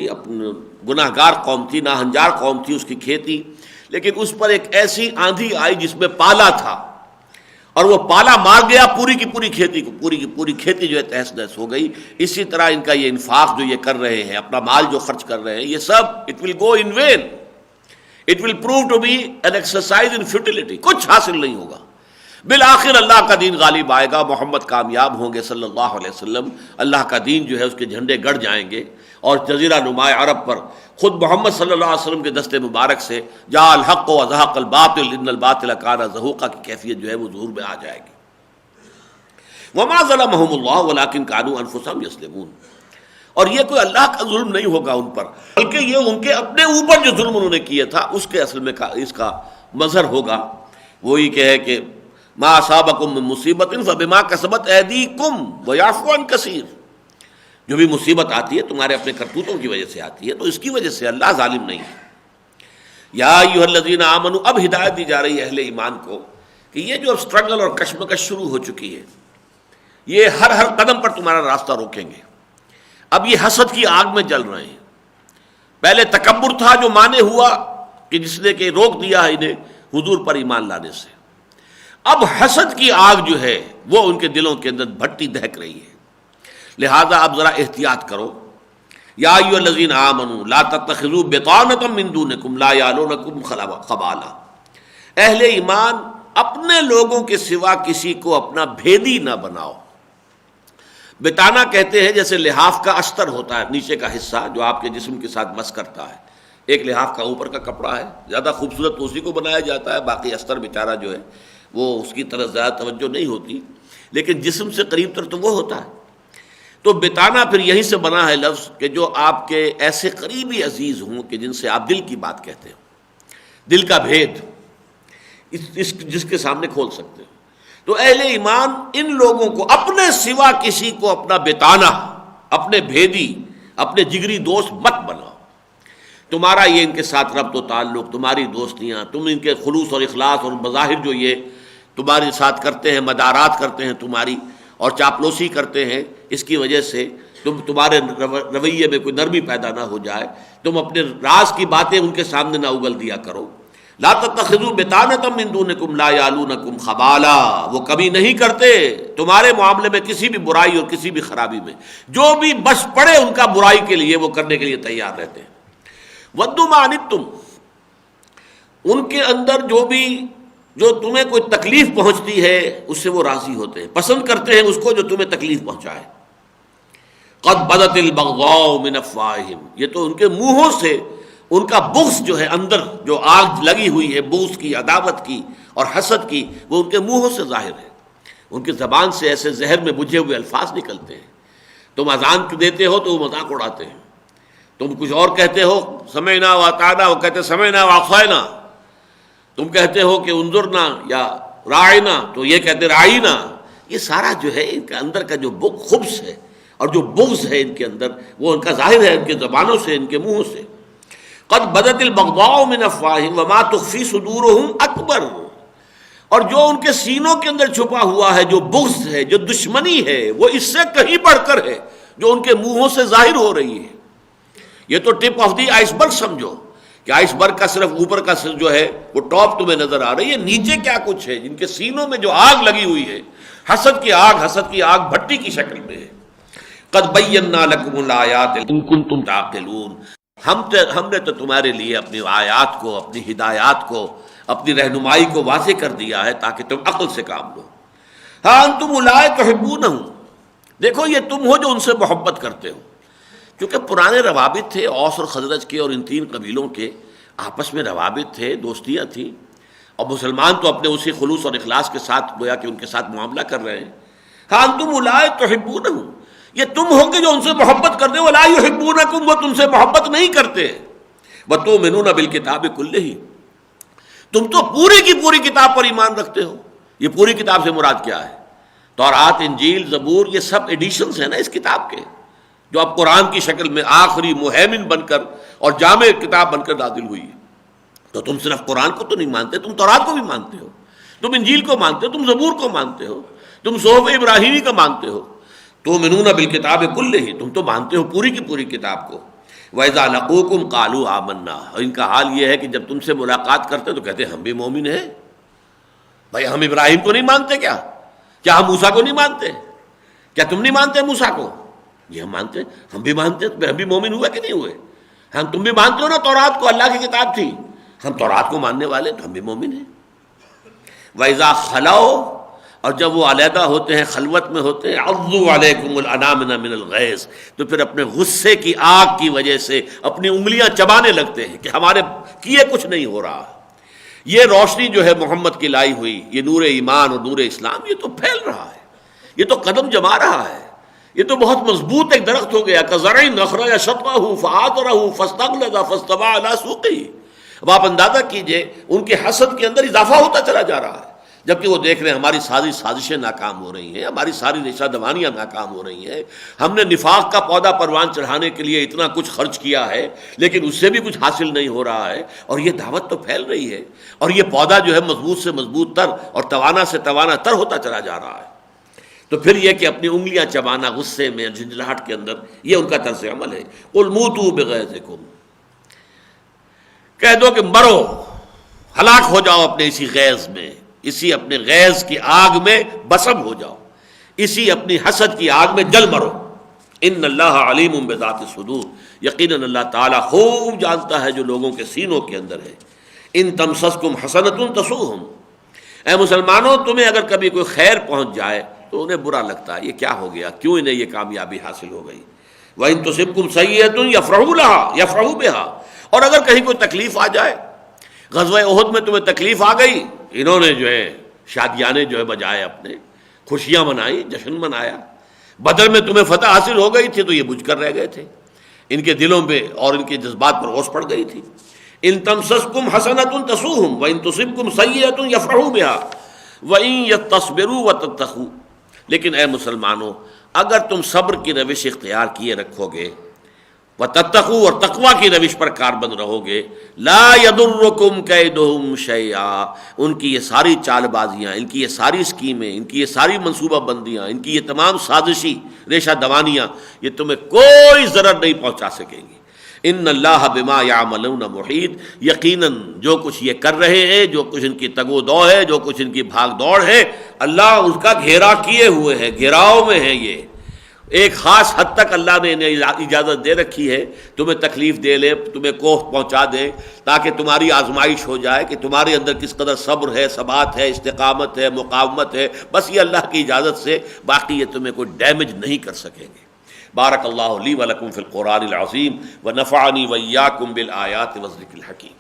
گناہ گار قوم تھی، ناہنجار قوم تھی اس کی کھیتی، لیکن اس پر ایک ایسی آندھی آئی جس میں پالا تھا اور وہ پالا مار گیا پوری کی پوری کھیتی کو، پوری کی پوری کھیتی جو ہے تہس نہس ہو گئی۔ اسی طرح ان کا یہ انفاق جو یہ کر رہے ہیں، اپنا مال جو خرچ کر رہے ہیں، یہ سب it will go in vain, it will prove to be an exercise in futility, کچھ حاصل نہیں ہوگا۔ بالآخر اللہ کا دین غالب آئے گا، محمد کامیاب ہوں گے صلی اللہ علیہ وسلم، اللہ کا دین جو ہے اس کے جھنڈے گڑ جائیں گے، اور جزیرہ نما عرب پر خود محمد صلی اللہ علیہ وسلم کے دست مبارک سے جاء الحق وزهق الباطل ان الباطل كان زهوقا کی کیفیت جو ہے وہ ظہور میں آ جائے گی۔ وما ظلمهم الله ولكن كانوا انفسهم يظلمون، اور یہ کوئی اللہ کا ظلم نہیں ہوگا ان پر، بلکہ یہ ان کے اپنے اوپر جو ظلم انہوں نے کیا تھا اس کے اصل میں اس کا مظہر ہوگا۔ وہی کہ ہے کہ ما اصابکم من مصیبت فبما کسبت ایدیکم ویعفو عن کثیر، جو بھی مصیبت آتی ہے تمہارے اپنے کرتوتوں کی وجہ سے آتی ہے، تو اس کی وجہ سے اللہ ظالم نہیں ہے۔ یا ایھا الذین آمنوا، اب ہدایت دی جا رہی ہے اہل ایمان کو کہ یہ جو اب سٹرگل اور کشمکش شروع ہو چکی ہے، یہ ہر قدم پر تمہارا راستہ روکیں گے۔ اب یہ حسد کی آگ میں جل رہے ہیں، پہلے تکبر تھا جو مانے ہوا کہ جس نے کہ روک دیا انہیں حضور پر ایمان لانے سے، اب حسد کی آگ جو ہے وہ ان کے دلوں کے اندر بھٹی دہک رہی ہے، لہذا اب ذرا احتیاط کرو۔ یا ایھا الذین آمنوا لا تتخذوا بطانۃ من دونکم لا یعلونکم خبالا، اہل ایمان اپنے لوگوں کے سوا کسی کو اپنا بھیدی نہ بناؤ۔ بتانا کہتے ہیں جیسے لحاف کا استر ہوتا ہے، نیچے کا حصہ جو آپ کے جسم کے ساتھ مس کرتا ہے، ایک لحاف کا اوپر کا کپڑا ہے، زیادہ خوبصورت اسی کو بنایا جاتا ہے، باقی استر بیچارہ جو ہے وہ اس کی طرف زیادہ توجہ نہیں ہوتی، لیکن جسم سے قریب تر تو وہ ہوتا ہے۔ تو بتانا پھر یہیں سے بنا ہے لفظ کہ جو آپ کے ایسے قریبی عزیز ہوں کہ جن سے آپ دل کی بات کہتے ہو، دل کا بھید جس کے سامنے کھول سکتے ہو۔ تو اہل ایمان ان لوگوں کو اپنے سوا کسی کو اپنا بتانا، اپنے بھیدی، اپنے جگری دوست مت بناؤ۔ تمہارا یہ ان کے ساتھ ربط و تعلق، تمہاری دوستیاں، تم ان کے خلوص اور اخلاص اور مظاہر جو یہ تمہارے ساتھ کرتے ہیں، مدارات کرتے ہیں تمہاری اور چاپلوسی کرتے ہیں، اس کی وجہ سے تمہارے رویے میں کوئی نرمی پیدا نہ ہو جائے، تم اپنے راز کی باتیں ان کے سامنے نہ اگل دیا کرو۔ لا تتخذوا بطانۃ من دونکم لا یعلونکم خبالا، وہ کمی نہیں کرتے تمہارے معاملے میں کسی بھی برائی اور کسی بھی خرابی میں، جو بھی بس پڑے ان کا برائی کے لیے وہ کرنے کے لیے تیار رہتے ہیں۔ ودوا ما عنتم، ان کے اندر جو تمہیں کوئی تکلیف پہنچتی ہے اس سے وہ راضی ہوتے ہیں، پسند کرتے ہیں اس کو جو تمہیں تکلیف پہنچائے۔ قد بدت البغضاء من افواہہم، یہ تو ان کے منہوں سے ان کا بغض جو ہے، اندر جو آگ لگی ہوئی ہے بغض کی، عداوت کی اور حسد کی، وہ ان کے منہوں سے ظاہر ہے۔ ان کی زبان سے ایسے زہر میں بجھے ہوئے الفاظ نکلتے ہیں. تم اذان دیتے ہو تو وہ مذاق اڑاتے ہیں، تم کچھ اور کہتے ہو سمعنا واطعنا، وہ کہتے سمعنا واخفینا. تم کہتے ہو کہ انظرنا یا راعنا تو یہ کہتے راعینا. یہ سارا جو ہے ان کے اندر کا جو خبث ہے اور جو بغض ہے ان کے اندر، وہ ان کا ظاہر ہے ان کے زبانوں سے، ان کے منہوں سے. قد بدت البغضاء من افواہہم وما تخفی صدورہم اکبر. اور جو ان کے سینوں کے اندر چھپا ہوا ہے، جو بغض ہے، جو دشمنی ہے، وہ اس سے کہیں بڑھ کر ہے جو ان کے منہوں سے ظاہر ہو رہی ہے. یہ تو ٹپ آف دی آئس برگ سمجھو کہ آئس برگ کا صرف اوپر کا جو ہے وہ ٹاپ تمہیں نظر آ رہی ہے، نیچے کیا کچھ ہے. جن کے سینوں میں جو آگ لگی ہوئی ہے، حسد کی آگ بھٹی کی شکل میں ہے. قد بینا لکم الآیات ان کنتم تعقلون. ہم نے تو تمہارے لیے اپنی آیات کو، اپنی ہدایات کو، اپنی رہنمائی کو واضح کر دیا ہے تاکہ تم عقل سے کام لو. ہاں انتم اولئک تحبونہم، دیکھو یہ تم ہو جو ان سے محبت کرتے ہو. کیونکہ پرانے روابط تھے اوس اور خزرج کے اور ان تین قبیلوں کے آپس میں روابط تھے، دوستیاں تھیں، اور مسلمان تو اپنے اسی خلوص اور اخلاص کے ساتھ گویا کہ ان کے ساتھ معاملہ کر رہے ہیں. ہاں انتم اولئک تحبونہم، یہ تم ہو کہ جو ان سے محبت کرتے ہو. ولا یحبونکم، وہ تم سے محبت نہیں کرتے. وتؤمنون بالکتاب کلہ، تم تو پوری کی پوری کتاب پر ایمان رکھتے ہو. یہ پوری کتاب سے مراد کیا ہے؟ تورات، انجیل، زبور، یہ سب ایڈیشنز ہیں نا اس کتاب کے، جو اب قرآن کی شکل میں آخری مہیمن بن کر اور جامع کتاب بن کر نازل ہوئی ہے. تو تم صرف قرآن کو تو نہیں مانتے، تم تورات کو بھی مانتے ہو، تم انجیل کو مانتے ہو، تم زبور کو مانتے ہو، تم صحف ابراہیمی کا مانتے ہو. تؤمنون بالکتاب کلہ، تم تو مانتے ہو پوری کی پوری کتاب کو. وَإِذَا لَقُوكُمْ قَالُوا آمَنَّا، اور ان کا حال یہ ہے کہ جب تم سے ملاقات کرتے تو کہتے ہیں ہم بھی مومن ہیں. بھائی ہم ابراہیم کو نہیں مانتے کیا ہم موسیٰ کو نہیں مانتے؟ کیا تم نہیں مانتے موسیٰ کو؟ یہ ہم مانتے ہیں، ہم بھی مانتے ہیں. ہم بھی مومن ہوئے کہ نہیں ہوئے؟ ہم تم بھی مانتے ہو نا تورات کو، اللہ کی کتاب تھی. ہم تورات کو ماننے والے تو ہم بھی مومن ہیں. وَإِذَا خَلَوْا، اور جب وہ علیحدہ ہوتے ہیں، خلوت میں ہوتے ہیں، عَضُّوا عَلَيْكُمُ الْأَنَامِنَ مِنَ الْغَيْظِ، تو پھر اپنے غصے کی آگ کی وجہ سے اپنی انگلیاں چبانے لگتے ہیں کہ ہمارے کیے کچھ نہیں ہو رہا. یہ روشنی جو ہے محمد کی لائی ہوئی، یہ نور ایمان اور نور اسلام، یہ تو پھیل رہا ہے، یہ تو قدم جما رہا ہے، یہ تو بہت مضبوط ایک درخت ہو گیا. كَزَرْعٍ أَخْرَجَ شَطْأَهُ فَآزَرَهُ فَاسْتَغْلَظَ فَاسْتَوَىٰ عَلَىٰ سُوقِهِ. اب آپ اندازہ کیجئے ان کے حسد کے اندر اضافہ ہوتا چلا جا رہا ہے، جبکہ وہ دیکھ رہے ہیں ہماری ساری سازشیں ناکام ہو رہی ہیں، ہماری ساری ریشہ دوانیاں ناکام ہو رہی ہیں. ہم نے نفاق کا پودا پروان چڑھانے کے لیے اتنا کچھ خرچ کیا ہے لیکن اس سے بھی کچھ حاصل نہیں ہو رہا ہے، اور یہ دعوت تو پھیل رہی ہے، اور یہ پودا جو ہے مضبوط سے مضبوط تر اور توانا سے توانا تر ہوتا چلا جا رہا ہے. تو پھر یہ کہ اپنی انگلیاں چبانا غصے میں، جھنجھلاہٹ کے اندر، یہ ان کا طرز عمل ہے. قُلْ مُوتُوا بِغَيْظِكُمْ، کہہ دو کہ مرو، ہلاک ہو جاؤ اپنے اسی غیظ میں، اسی اپنے غیظ کی آگ میں بسم ہو جاؤ، اسی اپنی حسد کی آگ میں جل مرو. ان اللہ علیم بذات الصدور، یقیناً اللہ تعالیٰ خوب جانتا ہے جو لوگوں کے سینوں کے اندر ہے. ان تمسسکم حسنۃ تسؤہم، اے مسلمانوں تمہیں اگر کبھی کوئی خیر پہنچ جائے تو انہیں برا لگتا ہے، یہ کیا ہو گیا، کیوں انہیں یہ کامیابی حاصل ہو گئی. وَإِن تُصِبْكُمْ سَیِّئَةٌ یفرحوا بها، اور اگر کہیں کوئی تکلیف آ جائے، غزوہ احد میں تمہیں تکلیف آ گئی، انہوں نے جو ہے شادیانے جو ہے بجائے اپنے، خوشیاں منائی، جشن منایا. بدر میں تمہیں فتح حاصل ہو گئی تھی تو یہ بجھ کر رہ گئے تھے، ان کے دلوں پہ اور ان کے جذبات پر اوس پڑ گئی تھی. ان تمسسکم حسنۃ تسؤہم وان تصبکم سیئۃ یفرحوا بها وان تصبروا وتتقوا. لیکن اے مسلمانوں اگر تم صبر کی روش اختیار کیے رکھو گے، وتتقوا، اور تقوی کی روش پر کاربند رہو گے، لا یضرکم کیدہم شیئا، ان کی یہ ساری چال بازیاں، ان کی یہ ساری اسکیمیں، ان کی یہ ساری منصوبہ بندیاں، ان کی یہ تمام سازشی ریشہ دوانیاں، یہ تمہیں کوئی ضرر نہیں پہنچا سکیں گی. ان اللہ بما یعملون محیط، یقیناً جو کچھ یہ کر رہے ہیں، جو کچھ ان کی تگ و دو ہے، جو کچھ ان کی بھاگ دوڑ ہے، اللہ اس کا گھیرا کیے ہوئے ہے، گھیراؤ میں ہے. یہ ایک خاص حد تک اللہ نے انہیں اجازت دے رکھی ہے، تمہیں تکلیف دے لے، تمہیں کوہ پہنچا دے، تاکہ تمہاری آزمائش ہو جائے کہ تمہارے اندر کس قدر صبر ہے، ثبات ہے، استقامت ہے، مقاومت ہے. بس یہ اللہ کی اجازت سے، باقی یہ تمہیں کوئی ڈیمیج نہیں کر سکیں گے. بارک اللہ لی ولکم فی القرآن العظیم ونفعنی وإیاکم بالآیات والذکر الحکیم.